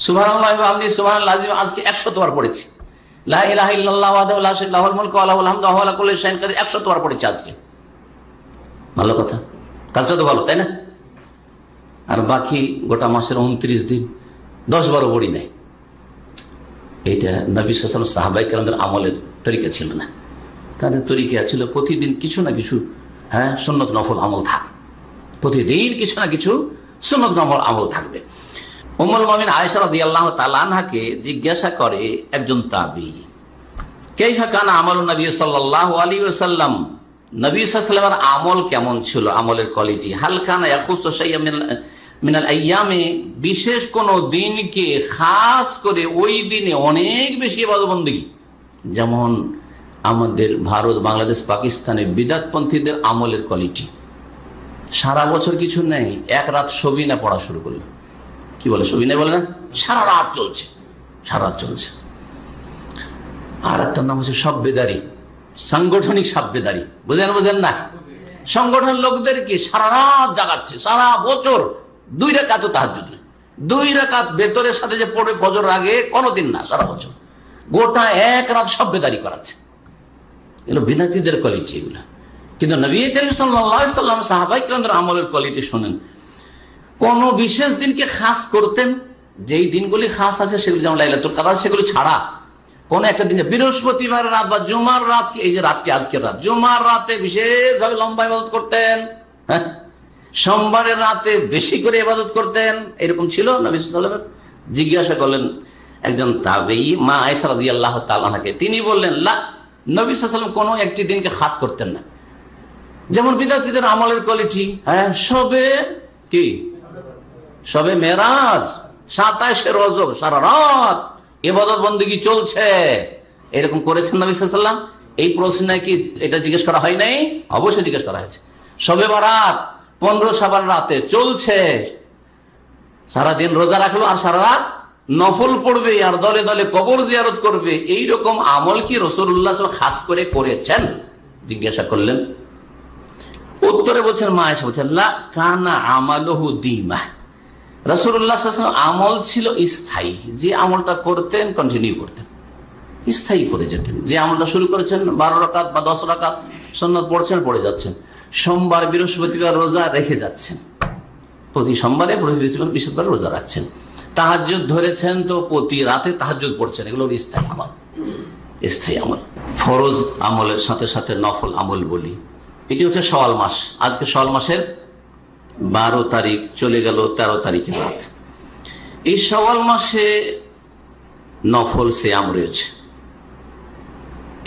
A: সুবহানাল্লাহি ওয়া বিহামদিহি সুবহানাল্লাহ আযীম আজকে 100 বার পড়েছি। লা ইলাহা ইল্লাল্লাহ ওয়াহদাহু লা শারীকা লাহুল মুলকু ওয়া লাহুল হামদু ওয়া হুয়া আলা কুল্লি শাইইন কাদির 100 বার পড়েছি আজকে। ভালো কথা, কাজটা তো ভালো, তাই না? আর বাকি গোটা মাসের 29 দিন 10 বারও পড়ি নাই। এইটা নবী সাল্লাল্লাহু আলাইহি ওয়াসাল্লাম সাহাবায়ে কেরামদের আমলের তরিকা ছিল না। তাদের তরিকা ছিল প্রতিদিন কিছু না কিছু সুন্নত নফল আমল থাকে, প্রতিদিন কিছু না কিছু সুন্নত নফল আমল থাকবে। উম্মুল মুমিনিন আয়েশা রাদিয়াল্লাহু তাআলা আনহাকে জিজ্ঞাসা করে একজন তাবী, কাইফা কানা আমালুন নবী সাল্লাল্লাহু আলাইহি ওয়াসাল্লাম, নবী সাল্লাল্লাহু আলাইহি ওয়াসাল্লামের আমল কেমন ছিল, আমলের কোয়ালিটি। হাল কানা ইয়াখুসু শাইআম মিনাল আইয়ামে, বিশেষ কোন দিনকে খাস করে ওই দিনে অনেক বেশি ইবাদত বন্দেগী, যেমন আমাদের ভারত, বাংলাদেশ, পাকিস্তানে বিদআতপন্থীদের আমলের কোয়ালিটি। সারা বছর কিছু নেই, এক রাত সবিনা পড়া শুরু করলো, কি বলে সবিনা বলে না, সারা রাত চলছে, সারা রাত চলছে। আর একটা নাম হচ্ছে সাব্বেদারি, সাংগঠনিক সাব্বেদারি, বুঝেন না? সংগঠন লোকদেরকে সারা রাত জাগাচ্ছে, সারা বছর 2 রাকাত তাহাজ্জুদ, 2 রাকাত বেতরের সাথে যে পড়ে ফজর আগে কোনোদিন না, সারা বছর গোটা এক রাত সাব্বেদারি করাচ্ছে। এগুলো বিদআতীদের কোয়ালিটি এগুলো। কিন্তু নবী করিম সাল্লাল্লাহু আলাইহি ওয়াসাল্লাম সাহাবায়ে কেরামদের আমলের কোয়ালিটি শুনেন। কোন বিশেষ দিনকে খাস করতেন, যেই দিনগুলি খাস আছে সেগুলি, যেমন লাইলাতুল কদর, সেগুলি ছাড়া কোন একটা দিনে, বৃহস্পতিবার রাত বা জুমার রাত, এই যে রাতকে আজকের রাত, জুমার রাতে বিশেষভাবে লম্বা ইবাদত করতেন, সোমবারের রাতে বেশি করে ইবাদত করতেন, এরকম ছিল নবী সাল্লাল্লাহু আলাইহি ওয়াসাল্লাম। জিজ্ঞাসা করলেন একজন তাবেঈ মা আয়েশা রাদিয়াল্লাহু তাআলা আনহাকে, তিনি বললেন লা, নবী সাল্লাল্লাহু আলাইহি ওয়াসাল্লাম কোনো একটি দিনকে খাস করতেন না। যেমন বিদআতীদের আমলের কোয়ালিটি, সবে মেরাজ, 27শে রজব, সারা রাত ইবাদত বন্দেগী চলছে, এরকম করেছেন নবী সাল্লাল্লাহু আলাইহি ওয়াসাল্লাম? এই প্রশ্নে কি এটা জিজ্ঞেস করা হয় নাই? অবশ্যই জিজ্ঞেস করা হয়েছে। সবে বারাত 15 শাবান রাতে চলছে, সারাদিন রোজা রাখলো আর সারা রাত নফল পড়বে আর দলে দলে কবর জিয়ারত করবে, এইরকম আমল কি রাসূলুল্লাহ সাল্লাল্লাহু আলাইহি ওয়াসাল্লাম খাস করে করেছেন? জিজ্ঞাসা করলেন। উত্তরে বলছেন মা আয়েশা বলছেন লা কানা আমালুহু দিমা, রাসূলুল্লাহ সাল্লাল্লাহু আলাইহি ওয়াসাল্লাম আমল ছিল স্থায়ী, যে আমলটা করতেন কন্টিনিউ করতেন, স্থায়ী করে যেতেন। যে আমলটা শুরু করেছেন 12 রাকাত বা 10 রাকাত সুন্নাত পড়ছেন, পড়ে যাচ্ছেন, সোমবার বৃহস্পতিবার রোজা রেখে যাচ্ছেন, প্রতি সোমবারে বৃহস্পতিবার রোজা রাখছেন, তাহাজ্জুদ ধরেছেন তো প্রতি রাতে তাহাজ্জুদ পড়ছেন, এগুলো স্থায়ী আমল, স্থায়ী আমল। ফরজ আমলের সাথে সাথে নফল আমল বলি, এটি হচ্ছে শাওয়াল মাস। আজকে শাওয়াল মাসের 12 তারিখ, চলে গেল 13 তারিখে রাত। এই শাওয়াল মাসে নফল সিয়াম রয়েছে।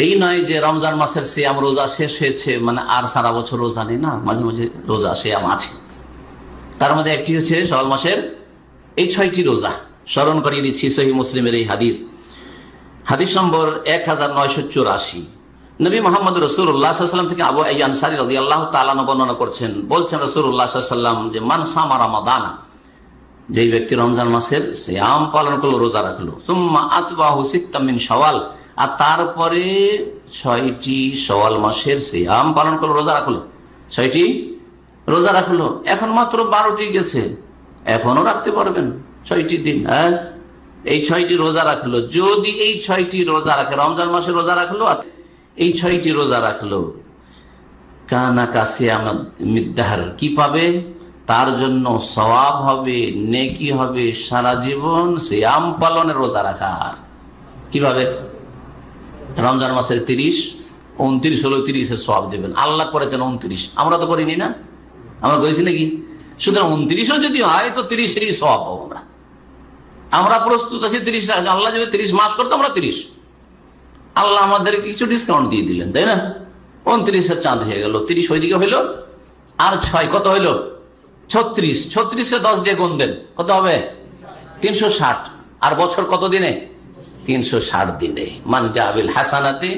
A: এই নয় যে রমজান মাসের সিয়াম রোজা শেষ হয়েছে মানে আর সারা বছর রোজা নেই, না, মাঝে মাঝে রোজা সিয়াম আছে। তার মধ্যে একটি হচ্ছে শাওয়াল মাসের এই 6টি রোজা। স্মরণ করিয়ে দিচ্ছি সহিহ মুসলিমের এই হাদিস নম্বর 1984। নবী মুহাম্মদ রাসূলুল্লাহ সাল্লাল্লাহু আলাইহি ওয়াসাল্লাম থেকে আবু আইয়ুব আনসারী রাদিয়াল্লাহু তাআলা বর্ণনা করছেন, বলছেন রাসূলুল্লাহ সাল্লাল্লাহু আলাইহি ওয়াসাল্লাম যে মান সামা রমাদানা, যেই ব্যক্তি রমজান মাসের সিয়াম পালন করলো, রোজা রাখলো, সুম্মা আতবাহু সিত্তাম মিন শাওয়াল, আর তারপরে 6টি শাওয়াল মাসের সিয়াম পালন করলো, রোজা রাখলো, 6টি রোজা রাখলো। এখন মাত্র 12টি গেছে, এখনো রাখতে পারবেন 6টি দিন। এই 6টি রোজা রাখলো, যদি এই 6টি রোজা রাখে, রমজান মাসে রোজা রাখলো, এই 6টি রোজা রাখলো, কানা কাসিয়াম মিদ্দাহর, কি পাবে? তার জন্য সওয়াব হবে, নেকি হবে, সারা জীবন সিয়াম পালনের, রোজা রাখার। কিভাবে? রমজান মাসের 30, 29 হলো 30-এর সওয়াব দেবেন। আল্লাহ করেছেন 29, আমরা তো করিনি, না, আমরা করেছি নাকি? সুতরাং 29ও যদি হয় তো 30-এরই সওয়াব পাবো আমরা। আমরা প্রস্তুত আছি 30, আল্লাহ যদি 30 মাস করতো আমরা 30, আল্লাহ আমাদের কিছু ডিসকাউন্ট দিয়ে দিলেন, তাই না? 29-এর চাঁদ হয়ে গেল, 30 ওইদিকে হইল, আর 6 কত হইল? 36, 36-এ 10 দিয়ে গুণ দেন, কত হবে? 360। আর বছর কত দিনে? 360 দিনে। মান জাবিল হাসানাতি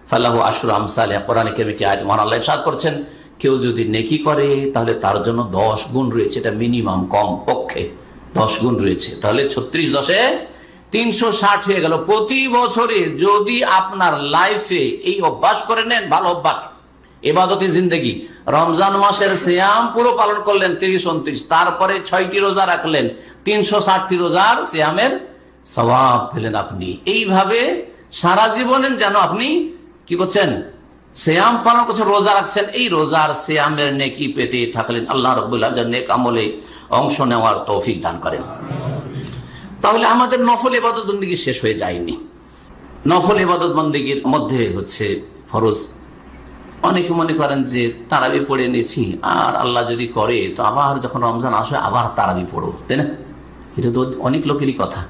A: ফালাহু আশরু আমসালিহা, কোরআনে কারীমে কি আয়াত মহান আল্লাহ ইরশাদ করছেন, কেউ যদি নেকি করে তাহলে তার জন্য 10 গুণ রয়েছে, এটা মিনিমাম, কম পক্ষে 10 গুণ রয়েছে। তাহলে 36 10-এ 360 হয়ে গেল। প্রতি বছরে যদি আপনার লাইফে এই অভ্যাস করে নেন, ভালো অভ্যাস, ইবাদতি জিন্দেগি। রমজান মাসের সিয়াম পুরো পালন করলেন 30-29, তারপরে 6টি রোজা রাখলেন, 360টি রোজার সিয়ামের সওয়াব পেলেন আপনি। এইভাবে সারা জীবনের যেন আপনি কি করছেন, সিয়াম পালন করছেন, রোজা রাখছেন, এই রোজার সিয়ামের নেকি পেতে থাকলেন। আল্লাহ রাব্বুল আলামিন নেক আমলে অংশ নেওয়ার তৌফিক দান করেন। তাহলে আমাদের নফল ইবাদত বন্দেগী শেষ হয়ে যায়নি। নফল ইবাদত বন্দেগীর মধ্যে হচ্ছে ফরজ। অনেকে মনে করেন যে তারাবি পড়ে নিয়েছি, আর আল্লাহ যদি করে তো আবার যখন রমজান আসে আবার তারাবি পড়ো, তাই না? এটা তো অনেক লোকেরই কথা,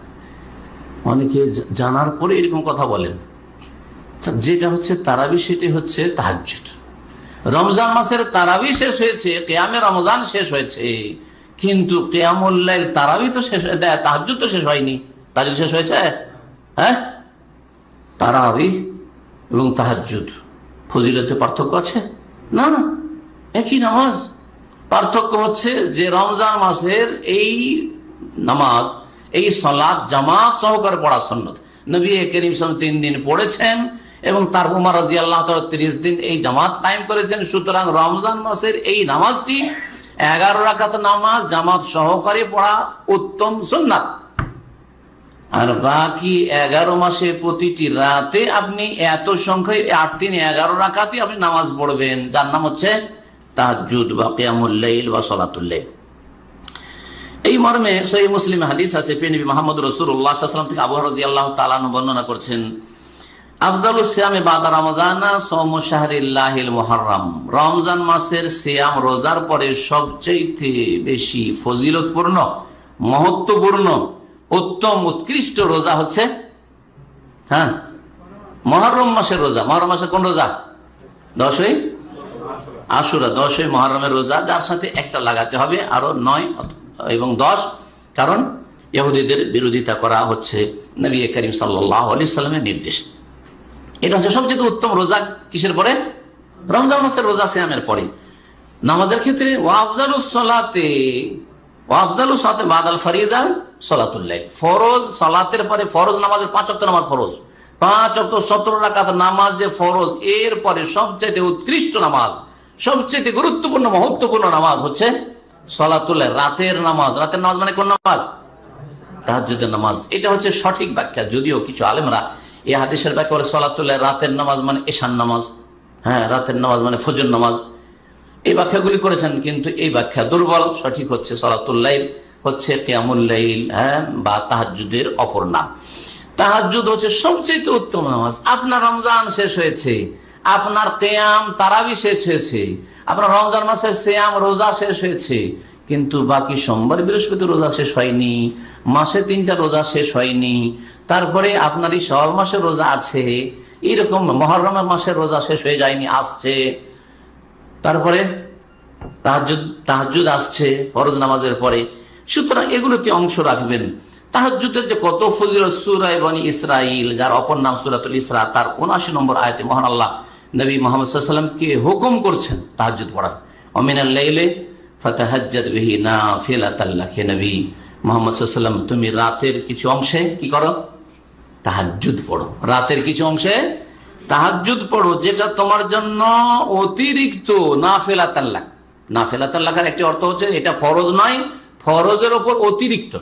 A: অনেকে জানার পরে এরকম কথা বলেন। যেটা হচ্ছে তারাবি সেটি হচ্ছে তাহাজ্জুদ। রমজান মাসের তারাবি শেষ হয়েছে, কিয়ামে রমজান শেষ হয়েছে, কিন্তু কিয়ামুল লাইল তারাবি তো শেষ, তাহাজ্জুদ তো শেষ হয়নি। তাহাজ্জুদ শেষ হয়েছে? হ্যাঁ, তারাবি এবং তাহাজ্জুদ ফজিলতে পার্থক্য আছে? না না, একই নামাজ। পার্থক্য হচ্ছে যে রমজান মাসের এই নামাজ, এই সালাত জামাত সহকারে পড়া সুন্নাত। নবী করিম সাল্লাল্লাহু আলাইহি 3 দিন পড়েছেন এবং তার উমর রাদিয়াল্লাহু তাআলা 30 দিন এই জামাত কায়েম করেছেন। সুতরাং রমজান মাসের এই নামাজটি 11 রাকাত নামাজ জামাত সহকারে পড়া উত্তম সুন্নাত। আর বাকি 11 মাসে প্রতিটি রাতে আপনি এত সংখ্যায় 8-3-11 রাকাতই আপনি নামাজ পড়বেন, যার নাম হচ্ছে তাহাজ্জুদ বা কিয়ামুল লাইল বা সালাতুল লাইল। এই মর্মে সহিহ মুসলিম হাদিস আছে, নবী মুহাম্মদ রাসূলুল্লাহ সাল্লাল্লাহু আলাইহি ওয়াসাল্লাম থেকে আবু হুরায়রা রাদিয়াল্লাহু তাআলা বর্ণনা করছেন, আফদালুস সিয়ামে বাদা রমজান সাওমু শাহরিল্লাহিল মুহাররম। রমজান মাসের সিয়াম রোজার পরে সবচেয়ে বেশি ফজিলতপূর্ণ, মহত্বপূর্ণ, উত্তম, উৎকৃষ্ট রোজা হচ্ছে মুহররম মাসের রোজা। মুহররম মাসে কোন রোজা? 10ই আশুরা, 10ই মুহররমের রোজা, যার সাথে একটা লাগাতে হবে, আরো 9 এবং 10, কারণ ইহুদিদের বিরোধিতা করা হচ্ছে নবী করিম সাল্লাল্লাহু আলাইহি ওয়াসাল্লামের নির্দেশ। এটা হচ্ছে সবচেয়ে উত্তম রোজা। কিসের পরে? রমজান মাসের রোজা সিয়ামের পরে। নামাজের ক্ষেত্রে ওয়াফদালুস সালাতে বাদাল ফরিদা সালাতুল লাইল। ফরজ সালাতের পরে, ফরজ নামাজের 5 ওয়াক্ত নামাজ ফরজ, 5 ওয়াক্ত 17 রাকাত নামাজ যে ফরজ, এর পরে সবচেয়ে উৎকৃষ্ট নামাজ, সবচেয়ে গুরুত্বপূর্ণ মহত্বপূর্ণ নামাজ হচ্ছে সালাতুল লাইল, রাতের নামাজ। রাতের নামাজ মানে কোন নামাজ? তাহাজ্জুদের নামাজ। এটা হচ্ছে সঠিক ব্যাখ্যা, যদিও কিছু আলেমরা এই হাদিসের ব্যাখ্যা করে সালাতুল লাইল রাতের নামাজ মানে এশার নামাজ, রাতের নামাজ মানে ফজর নামাজ, এই ব্যাখ্যাগুলি করেছেন, কিন্তু এই ব্যাখ্যা দুর্বল। সঠিক হচ্ছে সালাতুল লাইল হচ্ছে কিয়ামুল লাইল বা তাহাজ্জুদের অপর নাম। তাহাজ্জুদ হচ্ছে সবচেয়ে উত্তম নামাজ। আপনার রমজান শেষ হয়েছে, আপনার কিয়াম তারাবি শেষ হয়েছে, আপনার রমজান মাসের সিয়াম রোজা শেষ হয়েছে, কিন্তু বাকি সোমবার বৃহস্পতি রোজা শেষ হয়নি, মাসে 3টা রোজা শেষ হয়নি, তারপরে আপনার এই শাওয়াল মাসের রোজা আছে, এরকম মুহররম মাসের রোজা শেষ হয়ে যায়নি, আসছে, তারপরে তাহাজ্জুদ আসছে ফরজ নামাজের পরে। সুতরাং এগুলোতে অংশ রাখবেন। তাহাজ্জুদের যে কত ফজিলত, সূরা বনী ইসরাইল, যার অপর নাম সূরাতুল ইসরা, তার 79 নম্বর আয়াতে মহান আল্লাহ নবী মুহাম্মদ সাল্লাল্লাহু আলাইহি ওয়াসাল্লামকে হুকুম করছেন তাহাজ্জুদ পড়ার। ওমিনাল লাইলি ফাতাহাজ্জাদ বিহি নাফিলাতাল লাক। হে নবী মুহাম্মদ সাল্লাল্লাহু আলাইহি ওয়াসাল্লাম, তুমি রাতের কিছু অংশে কি করো? তাহাজ্জুদ পড়ো। রাতের কিছু অংশে তাহাজ্জুদ পড়ো, যেটা তোমার জন্য অতিরিক্ত নাফিলাতাল লাক। নাফিলাতাল লাকের একটি অর্থ হচ্ছে এটা ফরজ নয়, ফরজের উপর অতিরিক্ত।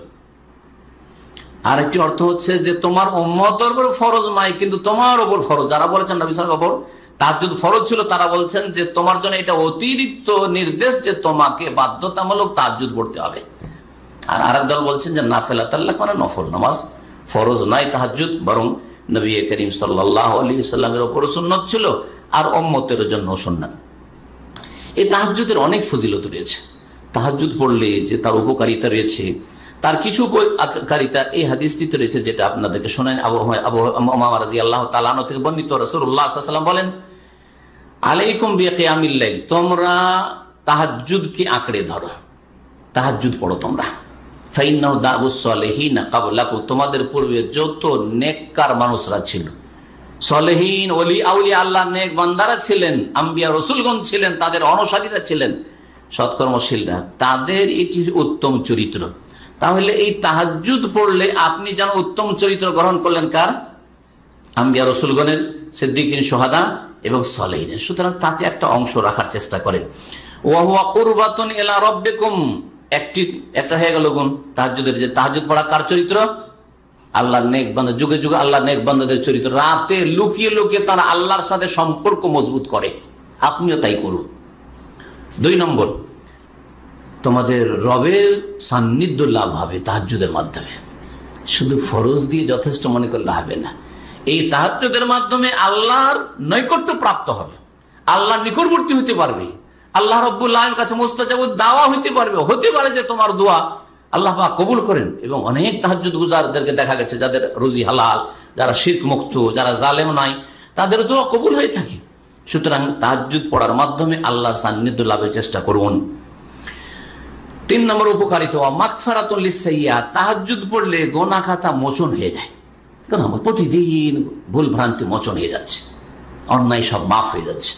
A: আর একটি অর্থ হচ্ছে যে তোমার উম্মতের উপর ফরজ নয়, কিন্তু তোমার উপর ফরজ। যারা বলেছেন নবী সাল্লাল্লাহু আলাইহি ওয়াসাল্লাম তাহাজ্জুদ ফরজ ছিল, তারা বলছেন যে তোমার জন্য এটা অতিরিক্ত নির্দেশ যে তোমাকে বাধ্যতামূলক তাহাজ্জুদ পড়তে হবে। আর আরেক দল বলছেন যে নাফিলাতুল লাক মানে নফল নামাজ, ফরজ নয় তাহাজ্জুদ, বরং নবী করিম সাল্লাল্লাহু আলাইহি ওয়াসাল্লামের উপর সুন্নাত ছিল আর উম্মতের জন্য সুন্নাত। এই তাহাজ্জুদের অনেক ফজিলত রয়েছে। তাহাজ্জুদ পড়লে যে তার উপকারিতা রয়েছে, তার কিছু উপকারিতা এই হাদিসটিতে রয়েছে, যেটা আপনাদেরকে শোনেন। আবু উমামা রাদিয়াল্লাহু তাআলা আনহু থেকে বর্ণিত, রাসূলুল্লাহ সাল্লাল্লাহু আলাইহি ওয়াসাল্লাম বলেন, আলাইকুম বিকিয়ামিল লাইল, তোমরা তাহাজ্জুদকে আঁকড়ে ধরো, তাহাজ্জুদ পড়ো তোমরা। ফাইন্নাহু দাবুস সালিহিনা ক্বাবলাকুম, তোমাদের পূর্বে যত নেককার মানুষরা ছিল, সালেহীন ওলি আউলিয়া আল্লাহ নেক বান্দারা ছিলেন, আম্বিয়া রাসূলগণ ছিলেন, তাদের অনুসারীরা ছিলেন, সৎকর্মশীলরা, তাদের এটি উত্তম চরিত্র। তাহলে এই তাহাজ্জুদ পড়লে আপনি যেন উত্তম চরিত্র গ্রহণ করলেন কার? আম্বিয়া রাসূলগণের, সিদ্দিকিন, শুহাদা এবং সলেহিন। সুতরাং তাতে একটা অংশ রাখার চেষ্টা করেন। ওয়া হুয়া কুরবাতুন ইলা রাব্বিকুম, একটা হয়ে গেল গুণ তাহাজ্জুদের। যে তাহাজ্জুদ পড়া কার চরিত্র? আল্লাহর নেক বান্দা, যুগে যুগে আল্লাহর নেক বান্দাদের চরিত্র। রাতে লুকিয়ে লুকিয়ে তারা আল্লাহর সাথে সম্পর্ক মজবুত করে, আপনিও তাই করুন। 2 নম্বর, তোমাদের রবের সান্নিধ্য লাভ হবে তাহাজ্জুদের মাধ্যমে। শুধু ফরজ দিয়ে যথেষ্ট মনে করলে হবে না, এই তাহাজ্জুদের মাধ্যমে আল্লাহর নৈকট্য প্রাপ্ত হবে, আল্লাহর নিকটবর্তী হতে পারবে, আল্লাহ রাব্বুল আলামিনের কাছে মুস্তাজাব দাওয়া হতে পারবে। হতে পারে যে তোমার দোয়া আল্লাহ পাক কবুল করেন। এবং অনেক তাহাজ্জুদ গুজারদেরকে দেখা গেছে যাদের রুজি হালাল, যারা শিরক মুক্ত, যারা জালেম নাই, তাদের দোয়া কবুল হয়ে থাকে। সুতরাং তাহাজ্জুদ পড়ার মাধ্যমে আল্লাহর সান্নিধ্য লাভের চেষ্টা করুন। 3 নম্বর উপকারিতা, মাগফিরাতুল লিসাইয়্যাত, তাহাজ্জুদ পড়লে গুনাহ খাতা মোচন হয়ে যায়। কারণ আমার প্রতিদিন ভুল ভ্রান্তি মোচন হয়ে যাচ্ছে, অন্যায় সব মাফ হয়ে যাচ্ছে।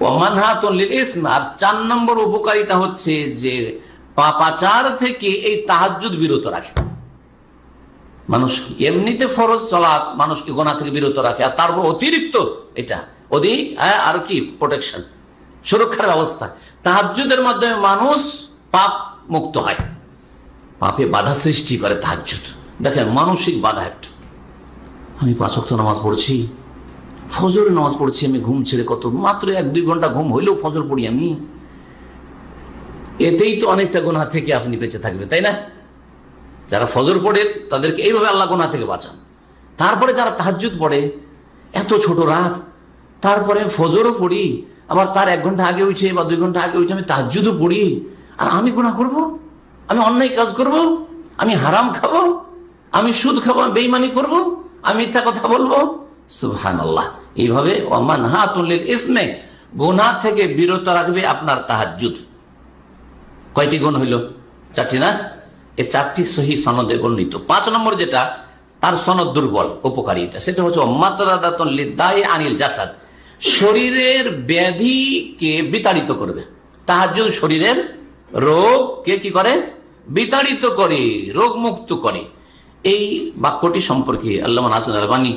A: ওয়া মানহাতুল লিল ইসম, আর 4 নম্বর উপকারিতা হচ্ছে যে পাপাচার থেকে এই তাহাজ্জুদ বিরত রাখে। মানুষ এমনিতে ফরজ সালাত মানুষকে গুনাহ থেকে বিরত রাখে, আর তারপর অতিরিক্ত এটা অধিক আর কি প্রোটেকশন, সুরক্ষার ব্যবস্থা। তাহাজ্জুদের মাধ্যমে মানুষ পাপ মুক্ত হয়, পাপে বাধা সৃষ্টি করে তাহাজ্জুদ। দেখেন মানসিক বাধা একটা, আমি 5 ওয়াক্ত নামাজ পড়ছি, ফজরের নামাজ পড়ছি, আমি ঘুম ছেড়ে কত মাত্র 1-2 ঘন্টা ঘুম হইলেও ফজর পড়ি আমি, এতেই তো অনেকটা গুনাহ থেকে আপনি বেঁচে থাকবেন, তাই না? যারা ফজর পড়ে তাদেরকে এইভাবে আল্লাহ গুনাহ থেকে বাঁচান। তারপরে যারা তাহাজ্জুদ পড়ে, এত ছোট রাত, তারপরে ফজরও পড়ি, আবার তার 1 ঘন্টা আগে উঠে বা 2 ঘন্টা আগে উঠে আমি তাহাজ্জুদও পড়ি, আর আমি গুনাহ করব, আমি অন্যায় কাজ করব, আমি হারাম খাবো, আমি সুদ খাবো, বেঈমানি করব, আমি মিথ্যা কথা বলবো। সুবহানাল্লাহ। এইভাবে মানহাতুল লিল ইসমে, গুনাহ থেকে বিরত রাখবে আপনার তাহাজ্জুদ। কয়টি গুণ হইল? 4টি না? এই 4টি সহি সনদে বর্ণিত। 5 নম্বর যেটা, তার সনদ দুর্বল উপকারিতা, সেটা হচ্ছে মাতরাদাতুল লিদাই আনিল জাসাদ, শরীরের ব্যাধিকে বিতাড়িত করবে। তাহাজ্জুদ শরীরের রোগকে কি করে? বিতাড়িত করে, রোগ মুক্ত করে। এই বাক্যটি সম্পর্কে আল্লামা নাসির আলবানী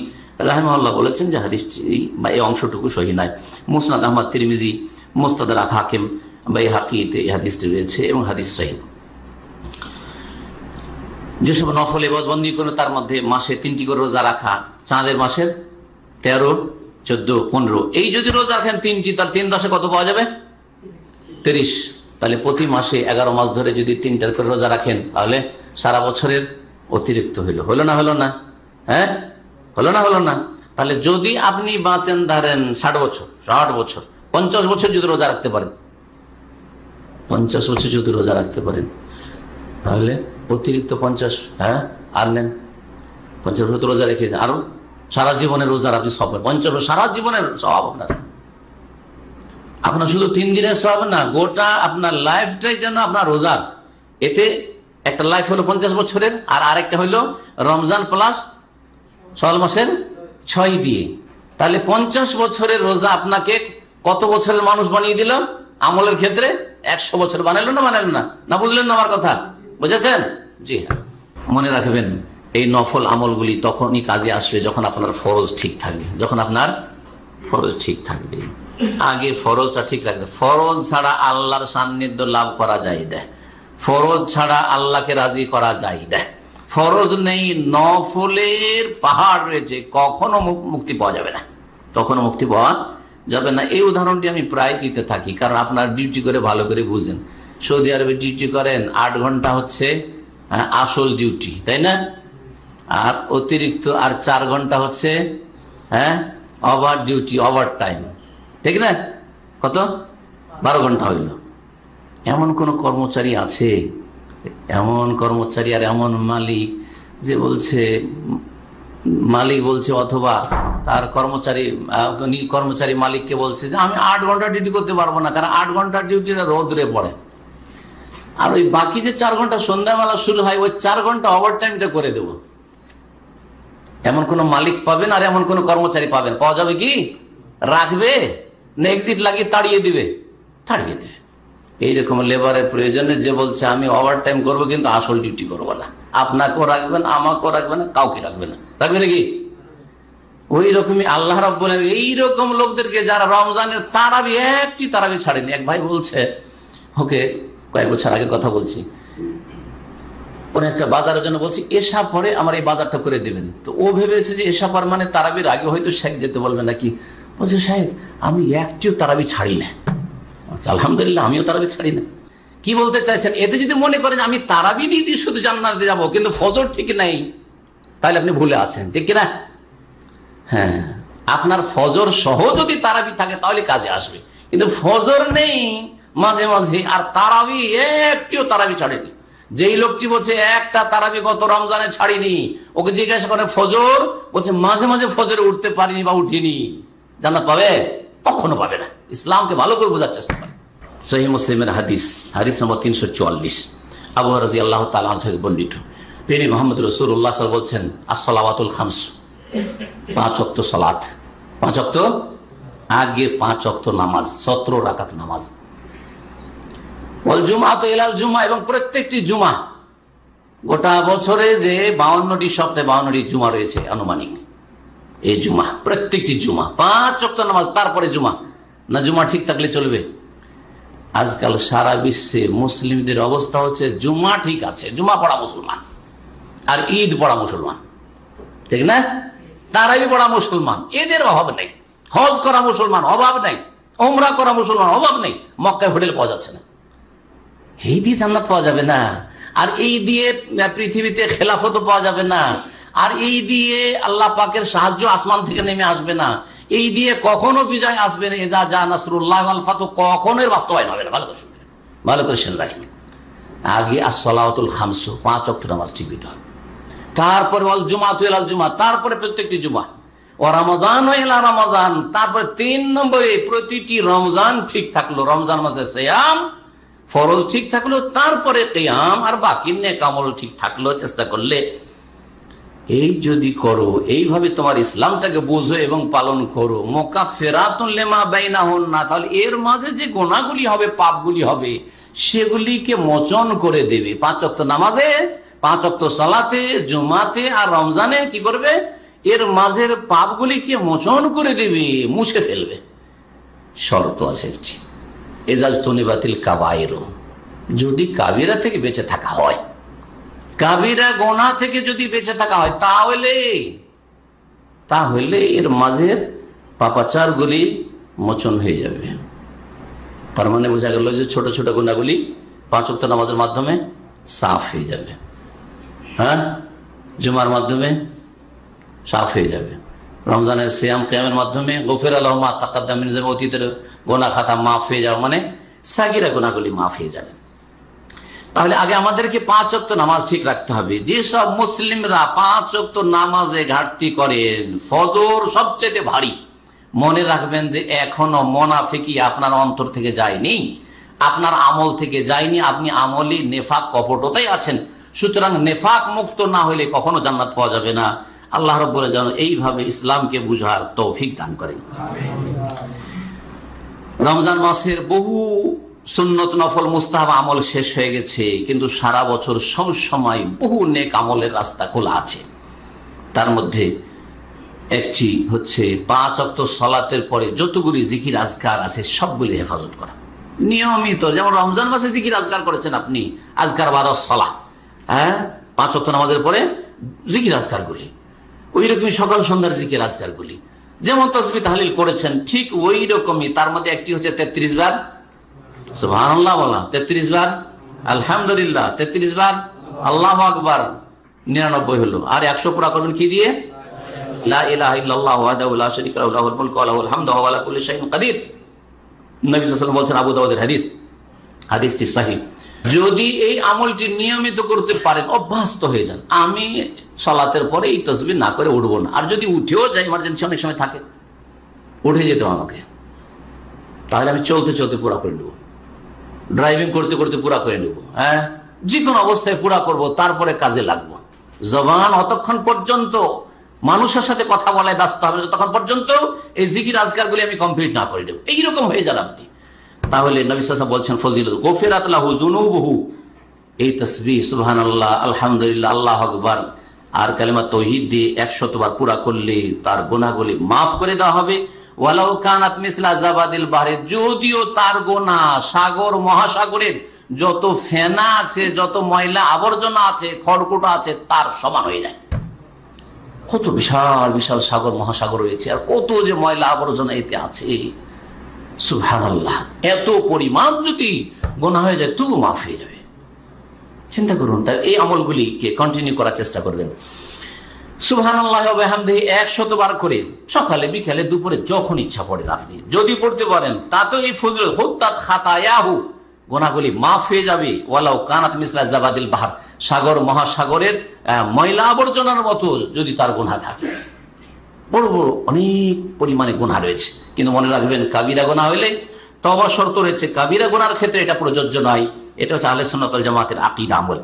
A: রাহিমাহুল্লাহ বলেছেন যে হাদিসটি বা এই অংশটুকু সহিহ নয়। মুসনাদ আহমদ, তিরমিজি, মুস্তাদরাক হাকিম, বাইহাকিতে এই হাদিসটি রয়েছে এবং হাদিস সহিহ। যেসব নফল ইবাদতবন্দি করে তার মধ্যে মাসে 3টি করে রোজা রাখা, চাঁদের মাসের 13, 14, 15, এই যদি রোজা রাখেন 3টি, তার 3 10-এ কত পাওয়া যাবে? 30। তাহলে প্রতি মাসে 11 মাস ধরে যদি 3টা করে রোজা রাখেন, তাহলে সারা বছরের অতিরিক্ত হলো না? হলো না? হ্যাঁ, হলো না? তাহলে যদি আপনি বাঁচেন ধরেন 60 বছর, 50 বছর যদি রোজা রাখতে পারেন, 50 বছর যদি রোজা রাখতে পারেন, তাহলে অতিরিক্ত 50 আনলেন। 50 বছর রোজা রেখে আরো সারা জীবনের রোজার আপনি সব 50 বছর সারা জীবনের সব আপনার শুধু 3 দিনের সব না, গোটা আপনার লাইফটাই যেন আপনার রোজার। এতে একটা লাইফ হলো 50 বছরের, আর আরেকটা হলো রমজান প্লাস শাওয়াল মাসের 6 দিয়ে। তাহলে 50 বছরের রোজা আপনাকে কত বছরের মানুষ বানিয়ে দিল? আমলের ক্ষেত্রে 100 বছর বানাইলো না? না বুঝলেন না আমার কথা? বুঝেছেন? জি হ্যাঁ। মনে রাখবেন, এই নফল আমলগুলি তখনই কাজে আসবে যখন আপনার ফরজ ঠিক থাকবে। আগে ফরজটা ঠিক রাখবে। ফরজ ছাড়া আল্লাহর সান্নিধ্য লাভ করা যায় না, ফরজ ছাড়া আল্লাহকে রাজি করা যায় না। ফরজ নেই, নফলের পাহাড় রয়েছে, কখনো মুক্তি পাওয়া যাবে না, এই উদাহরণটি আমি প্রায় দিতে থাকি, কারণ আপনার ডিউটি করে ভালো করে বুঝেন। সৌদি আরবে ডিউটি করেন 8 ঘন্টা হচ্ছে আসল ডিউটি, তাই না? আর অতিরিক্ত আর 4 ঘন্টা হচ্ছে ওভার ডিউটি, ওভার টাইম, ঠিক না? কত? 12 ঘন্টা হইল। এমন কোন কর্মচারী আছে, এমন কর্মচারী আর এমন মালিক যে মালিক বলছে অথবা তার কর্মচারী মালিককে বলছে যে আমি 8 ঘন্টা ডিউটি করতে পারবো না, কারণ 8 ঘন্টার ডিউটিটা রোদ্রে পড়ে, আর ওই বাকি যে 4 ঘন্টা সন্ধ্যাবেলা শুরু হয়, ওই 4 ঘন্টা ওভার টাইমটা করে দেবো। এমন কোন মালিক পাবেন আর এমন কোন কর্মচারী পাওয়া যাবে কি? রাখবে না এক্সিট লাগিয়ে তাড়িয়ে দিবে? এইরকম লেবারের প্রয়োজনে যে বলছে আমি ওভার টাইম করবো কিন্তু আসল ডিউটি করবো না, আপনাকেও রাখবেন, আমাকেও রাখবে না, কাউকে রাখবে না। রাখবে নাকি? ওই রকমই আল্লাহ রাব্বুল আলামিন এইরকম লোকদেরকে যারা রমজানের তারাবি একটি তারাবি ছাড়েনি। এক ভাই বলছে, ওকে কয়েক বছর আগের কথা বলছি, কোন একটা বাজারের জন্য বলছি এশা পরে আমার এই বাজারটা করে দিবেন। তো ও ভেবেছে যে এশা পর মানে তারাবির আগে হয়তো শেখ যেতে বলবে নাকি। বলছে সাহেব আমি একটিও তারাবি ছাড়ি না। আলহামদুলিল্লাহ, আমিও তারাবি ছাড়ি না। কি বলতে চাইছেন? এতে যদি মনে করেন আমি তারাবি দিয়ে শুধু জান্নাতে যাবো কিন্তু ফজর ঠিক নাই, তাহলে আপনি ভুলে আছেন, ঠিক কিনা? হ্যাঁ, আপনার ফজর সহ যদি তারাবি থাকে তাহলে কাজে আসবে, কিন্তু ফজর নেই মাঝে মাঝে আর তারাবি একটিও তারাবি ছাড়েনি। যেই লোকটি বলছে একটা তারাবি গত রমজানে ছাড়িনি, ওকে জিজ্ঞাসা করে ফজর, বলছে মাঝে মাঝে ফজরে উঠতে পারিনি বা উঠিনি। জান্নাত পাবে? কখনো পাবে না। ইসলামকে ভালো করে বোঝার চেষ্টা করে। সহিহ মুসলিমের হাদিস, হাদিস নম্বর 344, আবু হুরায়রা রাদিয়াল্লাহু তাআলা আনহু থেকে বর্ণিত। নবী মুহাম্মদ রাসূলুল্লাহ সাল্লাল্লাহু আলাইহি ওয়াসাল্লাম বলছেন, আস-সালাওয়াতুল খামস, 5 ওয়াক্ত সালাত, 5 ওয়াক্ত, আগে 5 ওয়াক্ত নামাজ, 17 রাকাত নামাজ, ওয়াল জুমআতু ইলাল জুমআ, এবং প্রত্যেকটি জুমা, গোটা বছরে যে 52টি সপ্তাহে 52টি জুমা রয়েছে আনুমানিক, এই জুমা প্রত্যেকটি জুমা 5 ওয়াক্ত নামাজ, তারপরে জুমা না। জুমা ঠিক থাকলে চলবে? আজকাল সারা বিশ্বে মুসলিমদের অবস্থা হচ্ছে জুমা ঠিক আছে, জুমা পড়া মুসলমান, আর ঈদ পড়া মুসলমান, ঠিক না? তারাবি পড়া মুসলমান, এদের অভাব নেই। হজ করা মুসলমান, অভাব নেই। ওমরা করা মুসলমান, অভাব নেই। মক্কায় হোটেল পাওয়া যাচ্ছে না, এই দিয়ে জান্নাত পাওয়া যাবে না। আর এই দিয়ে পৃথিবীতে খেলাফত পাওয়া যাবে না। আর এই দিয়ে আল্লাহ পাকের সাহায্য আসমান থেকে নেমে আসবে না। এই দিয়ে কখনো বিজয় আসবে না। এজা জা নাসরুল্লাহ ওয়াল ফাতহ, কখনো এর বাস্তবায়ন হবে না। ভালো করে শুনবেন, ভালো করে শুনে রাখেন। আগে আস-সালাওয়াতুল খামস, 5 ওয়াক্ত নামাজ ঠিক হতে হবে, তারপরে ওয়াল জুমআতু ইলাল জুমআ, তারপরে প্রত্যেকটি জুমা, ও রমাদান ইলা রমাদান, তারপরে 3 নম্বরে প্রতিটি রমজান ঠিক থাকলো, রমজান মাসে সিয়াম ফরজ ঠিক থাকলো, তারপরে কিয়াম, আর বাকি নেক আমল ঠিক থাকলো। চেষ্টা করলে এই যদি করো, এইভাবে তোমার ইসলামটাকে বুঝো এবং পালন করো, মুকাফফিরাতুন লিমা বাইনাহুন্না, তাহলে এর মাঝে যে গুনাহগুলি হবে, পাপগুলি হবে, সেগুলিকে মোচন করে দেবে। 5 ওয়াক্ত নামাজে, 5 ওয়াক্ত সালাতে, জুমাতে আর রমজানে কি করবে? এর মাঝের পাপগুলিকে মোচন করে দেবে, মুছে ফেলবে। শর্ত আছে একটি, এজাজতুনিবাতিল কাবায়ের, যদি কাবিরা থেকে বেঁচে থাকা হয়, কাবিরা গোনা থেকে যদি বেঁচে থাকা হয়, তাহলে এর মাঝের পাপাচারগুলি মোচন হয়ে যাবে। তার মানে বোঝা গেল যে ছোট ছোট গুনাহগুলি 5 ওয়াক্ত নামাজের মাধ্যমে সাফ হয়ে যাবে। হ্যাঁ, জুমার মাধ্যমে সাফ হয়ে যাবে, রমজানের সিয়াম কিয়ামের মাধ্যমে গফিরা লাহু মা তাকাদ্দাম মিন যামবি, অতীতের গুনাহ খাতা মাফ হয়ে যাবে, মানে সাগীরা গুনাহগুলি মাফ হয়ে যাবে। তাহলে আগে আমাদেরকে 5 ওয়াক্ত নামাজ ঠিক রাখতে হবে। যেসব মুসলিমরা 5 ওয়াক্ত নামাজে ঘাটতি করেন, ফজর সবচেয়ে ভারী, মনে রাখবেন যে এখনো মুনাফিকি আপনার অন্তর থেকে যায়নি, আপনার আমল থেকে যায়নি। আপনি আমলি নেফাক কপটতাই আছেন। সুতরাং নেফাক মুক্ত না হইলে কখনো জান্নাত পাওয়া যাবে না। আল্লাহ রাব্বুল আলামিন যেন এইভাবে ইসলামকে বুঝার তৌফিক দান করেন। রমজান মাসের বহু সুন্নত নফল মুস্তাহাব আমল শেষ হয়ে গেছে, কিন্তু সারা বছর সব সময় বহু নেক আমলের রাস্তা খোলা আছে। তার মধ্যে একটি হচ্ছে 5 ওয়াক্ত সালাতের পরে যতগুলি জিকির আজকার আছে সবগুলি হেফাজত করা নিয়মিত। যেমন রমজান মাসে জিকির আজকার করেছেন আপনি, আজকার 12 সালাহ, হ্যাঁ, 5 ওয়াক্ত নামাজের পরে জিকির আজকার গুলি, ওই রকমই সকাল সন্ধ্যার জিকির আজকার গুলি, যেমন তাসবিহ তাহলিল করেছেন ঠিক ওই রকমই। তার মধ্যে একটি হচ্ছে 33 বার সুবহানাল্লাহ বলা, 33 বার আলহামদুলিল্লাহ, 33 বার আল্লাহু আকবার, 99 হলো। আর 100 পুরা করবেন কি দিয়ে? লা ইলাহা ইল্লাল্লাহু ওয়াহদাহু লা শারীকা লাহু লাহুল মুলকু ওয়া লাহুল হামদু ওয়া হুয়া আলা কুল্লি শাইইন কাদির। নবী সাল্লাল্লাহু আলাইহি ওয়াসাল্লাম বলেছেন, আবু দাউদের হাদিস, হাদিসটি সহিহ। যদি এই আমলটি নিয়মিত করতে পারেন, অভ্যস্ত হয়ে যান, আমি সালাতের পরে এই তাসবিহ না করে উঠবো না। আর যদি উঠেও যাই, ইমার্জেন্সি অনেক সময় থাকে, উঠে যেতে আমাকে, তাহলে আমি চলতে চলতে পুরা করে নেব, ড্রাইভিং করতে করতে পুরা করে নেব, হ্যাঁ, যে কোনো অবস্থায় পুরা করব, তারপরে কাজে লাগবো। জবান অতক্ষণ পর্যন্ত মানুষের সাথে কথা বলায় ব্যস্ত হবে, যতক্ষণ পর্যন্ত এই জিকির আজকারগুলি আমি কমপ্লিট না করে দেব। এইরকম হয়ে যান আপনি, তাহলে নবী সাল্লাল্লাহু আলাইহি ওয়াসাল্লাম বলছেন ফজিলত, গফিরাত লাহু যুনুবুহু, এই তাসবিহ সুবহানাল্লাহ, আলহামদুলিল্লাহ, আল্লাহু আকবার, আর কালেমা তৌহিদ দিয়ে 100 বার পুরা করলে তার গুনাহগুলি মাফ করে দেওয়া হবে। ওয়ালাউ কানাত মিসলা জাবাদিল বাহরি, যদিও তার গুনাহ সাগর মহাসাগরের যত ফেনা আছে, যত ময়লা আবর্জনা আছে, খড়কুটো আছে, তার সমান হয়ে যায়। কত বিশাল বিশাল সাগর মহাসাগর রয়েছে, আর কত যে ময়লা আবর্জনা এতে আছে, সুবহানাল্লাহ। এত পরিমাণ যদি গুনাহ হয়ে যায় তবু মাফ হয়ে যাবে। চিন্তা করুন। তাই এই আমলগুলিকে কন্টিনিউ করার চেষ্টা করবেন। সুবহানাল্লাহ ওয়া বিহামদিহি 100 বার করে, সকালে বিকালে দুপুরে যখন ইচ্ছা পড়েন আপনি যদি পড়তে পারেন, তাতে এই ফজল হুত্তাত খাতায়াহু, গুনাহগুলি মাফ হয়ে যাবে। ওয়ালাউ কানাত মিসলা জাবাদিল বাহর, সাগর মহাসাগরের ময়লা আবর্জনার মতো যদি তার গুনাহ থাকে। বড় বড় অনেক পরিমাণে গুনাহ রয়েছে, কিন্তু মনে রাখবেন কাবিরা গুনাহ হইলে তওবা শর্ত রয়েছে। কাবিরা গুনার ক্ষেত্রে এটা প্রযোজ্য নয়। এটা হচ্ছে আহলে সুন্নাত ওয়াল জামাতের আকীদা আমল।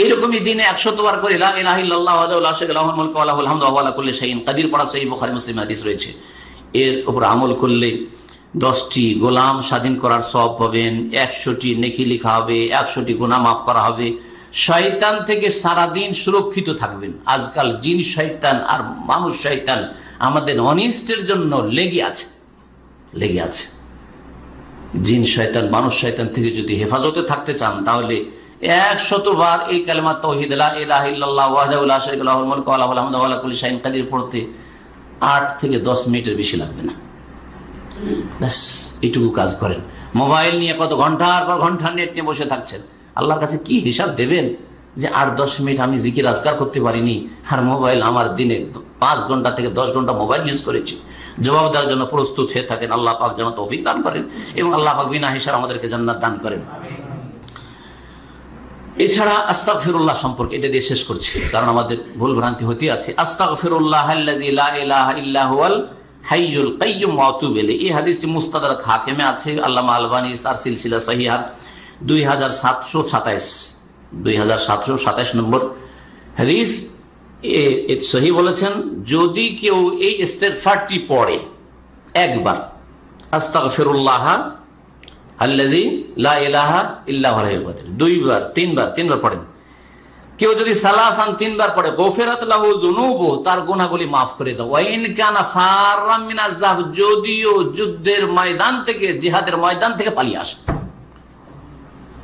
A: এইরকমই দিনে 100 বার করে লা ইলাহা ইল্লাল্লাহ ওয়াহদাহু লা শারীকা লাহুল মুলকু ওয়া লাহুল হামদু ওয়া হুয়া আলা কুল্লি শাইইন কাদির পড়া সহিহ বুখারী মুসলিম হাদিস রয়েছে। এর উপর আমল করলে 10টি গোলাম স্বাধীন করার সওয়াব পাবেন, 100টি নেকি লেখা হবে, 100টি গুনাহ মাফ করা হবে। শয়তান থেকে সারাদিন সুরক্ষিত থাকবেন। আজকাল জিন শয়তান আর মানুষ শয়তান আমাদের অনিষ্টের জন্য লেগে আছে। জিন শয়তান মানুষ শয়তান থেকে যদি হেফাজতে থাকতে চান, তাহলে 100 বার এই কালেমা তাওহীদ লা ইলাহা ইল্লাল্লাহ ওয়াহদাহু লা শারীকা লাহুল মুলকু ওয়া লাহুল হামদু ওয়া লা কুল্লি শাইইন কাদির পড়তে 8 থেকে 10 মিনিটের বেশি লাগবে না। ব্যাস এইটুকু কাজ করেন। মোবাইল নিয়ে কত ঘন্টার পর ঘন্টা নেট নিয়ে বসে থাকছেন, আল্লাহর কাছে কি হিসাব দেবেন যে 8-10 মিনিট আমি জিকির আজকার করতে পারিনি, আর মোবাইল আমার দিনে 5 ঘন্টা থেকে 10 ঘন্টা মোবাইল ইউজ করেছি। জবাব দেওয়ার জন্য প্রস্তুত হয়ে থাকেন। আল্লাহ পাক যেন তৌফিক দান করেন এবং আল্লাহ পাক বিনা হিসাবে আমাদেরকে জান্নাত দান করেন। এছাড়া আস্তাগফিরুল্লাহ সম্পর্কে এটা দিয়ে শেষ করছি, কারণ আমাদের ভুল ভ্রান্তি হতে আছে। আস্তাগফিরুল্লাহ আল্লাযী লা ইলাহা ইল্লা হুয়াল হাইয়ুল কাইয়্যুম ওয়া আতুবু ইলাইহি। এই হাদিসটি মুস্তাদরাক হাকিমে আছে। আল্লামা আলবানী তার সিলসিলা সহিহা 2727 নম্বর হাদিস সহি বলেছেন। যদি কেউ এই ইস্তেগফারটি পড়ে একবার, আস্তাগফিরুল্লাহ আল্লাযী লা ইলাহা ইল্লা হুয়াল হাইয়ুল কাইয়্যুম, 2 বার 3 বার পড়েন, কেউ যদি সালাসান 3 বার পড়ে, গফিরাত লাহু যুনুবু, তার গুনাহগুলি মাফ করে দাও। ওয়া ইন কানা ফাররাম মিনাজ যাহফ, যদিও যুদ্ধের ময়দান থেকে, জিহাদের ময়দান থেকে পালিয়ে আসে।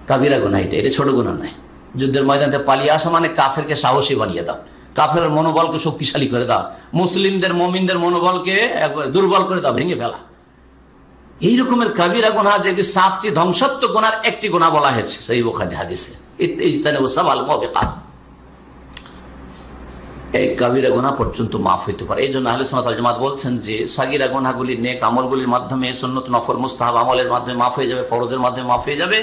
A: কাবিরা গুনাহ এটা ছোট গুনাহ নয়। যুদ্ধের ময়দান থেকে পালিয়ে আসা মানে কাফেরকে সাহসী বানিয়ে দাও, কাফেরের মনোবলকে শক্তিশালী করে দাও, মুসলিমদের মুমিনদের মনোবলকে দুর্বল করে দাও, ভেঙে ফেলা। এই রকমের কাবিরা গুনাহ, যে 7টি ধ্বংসাত্মক গুনার একটি গুনাহ বলা হয়েছে সহিহ বুখারী হাদিসে, ইজতানিবু সাবাল মুবিকাত। এই কাবিরা গুনাহ পর্যন্ত মাফ হইতে পারে। এই জন্য আহলে সুন্নাত ওয়াল জামাত বলছেন যে সাগীরা গুনাহগুলি নেক আমলগুলির মাধ্যমে, সুন্নত নফল মুস্তাহাব আমলের মাধ্যমে মাফ হয়ে যাবে, ফরজের মাধ্যমে মাফ হয়ে যাবে।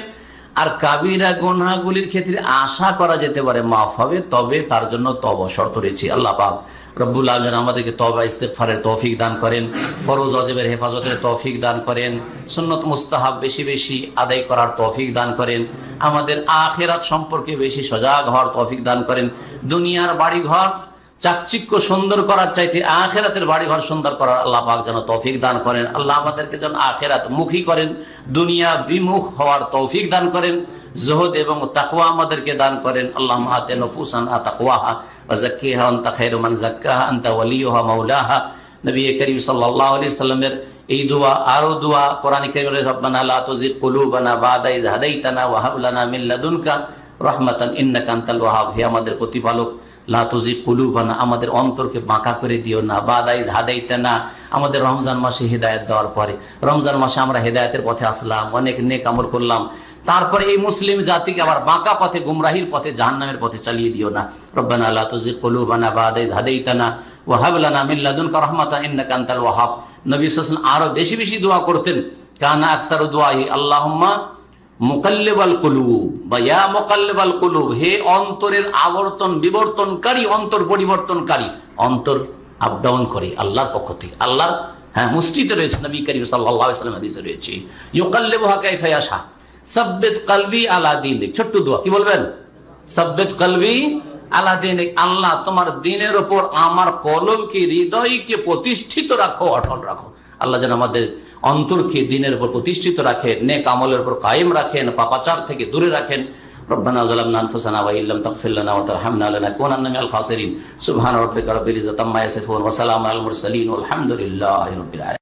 A: আর কাবিরা গুনাহগুলির ক্ষেত্রে আশা করা যেতে পারে মাফ হবে, তবে তার জন্য তওবা শর্ত রয়েছে। আল্লাহ পাক রব্বুল আলামিন আমাদেরকে তওবা ইস্তেগফারের তৌফিক দান করেন, ফরজ ওয়াজিবের হেফাজতের তৌফিক দান করেন, সুন্নত মুস্তাহাব বেশি বেশি আদায় করার তৌফিক দান করেন, আমাদের আখিরাত সম্পর্কে বেশি সজাগ হওয়ার তৌফিক দান করেন। দুনিয়ার বাড়িঘর চাকচিক্য সুন্দর করার চাইতে আখিরাতের বাড়িঘর সুন্দর করার আল্লাহ পাক যেন তৌফিক দান করেন। আল্লাহ আমাদেরকে যেন আখিরাত মুখী করেন, দুনিয়া বিমুখ হওয়ার তৌফিক দান করেন, জুহুদ এবং তাকওয়া আমাদেরকে দান করেন। আল্লাহুম্মা আতি নুফুসানা তাকওয়াহা ওয়া যাক্কিহা আনতা খায়রু মান যাক্কাহা আনতা ওয়ালিয়ুহা মাওলাহা। নবী করিম সাল্লাল্লাহু আলাইহি সাল্লামের এই দোয়া, আরো দোয়া কোরআনে কারীমে, রব্বানা লা তুযিগ কুলুবানা বা'দা ইয হাদাইতানা ওয়া হাব লানা মিন লাদুনকা রাহমাতান ইন্নাকা আনতাল ওয়াহ্হাব। হে আমাদের প্রতিপালক, লা তুযিগ কুলুবানা, আমাদের অন্তরকে বাঁকা করে দিও না, বা'দা ইয হাদাইতানা, আমাদের রমজান মাসে হিদায়াত দেওয়ার পরে, রমজান মাসে আমরা হিদায়াতের পথে আসলাম, অনেক নেক আমল করলাম, তারপরে এই মুসলিম জাতিকে আবার বাঁকা পথে, গুমরাহির পথে, জাহান্নামের পথে চালিয়ে দিও না। রব্বানা লা তুযিগ কুলুবানা বা'দা ইয হাদাইতানা ওয়া হাব লানা মিন লাদুনকা রাহমাতান ইন্নাকা আনতাল ওয়াহ্হাব। নবী সাল্লাল্লাহু আলাইহি ওয়াসাল্লাম আরো বেশি বেশি দোয়া করতেন। কানা আকসারু দুআই আল্লাহুম্মা মুকাল্লিবাল কুলুব বা ইয়া মুকাল্লিবাল কুলুব, হে অন্তরের আবর্তন বিবর্তনকারী, অন্তর পরিবর্তনকারী, অন্তর আপ ডাউন করে আল্লাহর পক্ষ থেকে, আল্লাহর মুষ্টিতে রয়েছে। নবী করিম সাল্লাল্লাহু আলাইহি ওয়াসাল্লাম হাদিসে রয়েছে, ইউকাল্লিবুহা কাইফা ইয়াশা সাব্বিত কলবি আলা দীনিক। ছোট্ট দোয়া, কি বলবেন? সাব্বিত কলবি আলা দীনিক, আল্লাহ তোমার দ্বীনের উপর আমার কলবকে, হৃদয়কে প্রতিষ্ঠিত রাখো, অটল রাখো। আল্লাহ যেন আমাদের অন্তরকে দ্বীনের উপর প্রতিষ্ঠিত রাখেন, নেক আমলের উপর কায়েম রাখেন, পাপাচার থেকে দূরে রাখেন, ربنا ظلمنا أنفسنا وإن لم تغفر لنا وترحمنا لنكونن من الخاسرين سبحان ربك رب العزة عما يصفون وسلام على المرسلين والحمد لله رب العالمين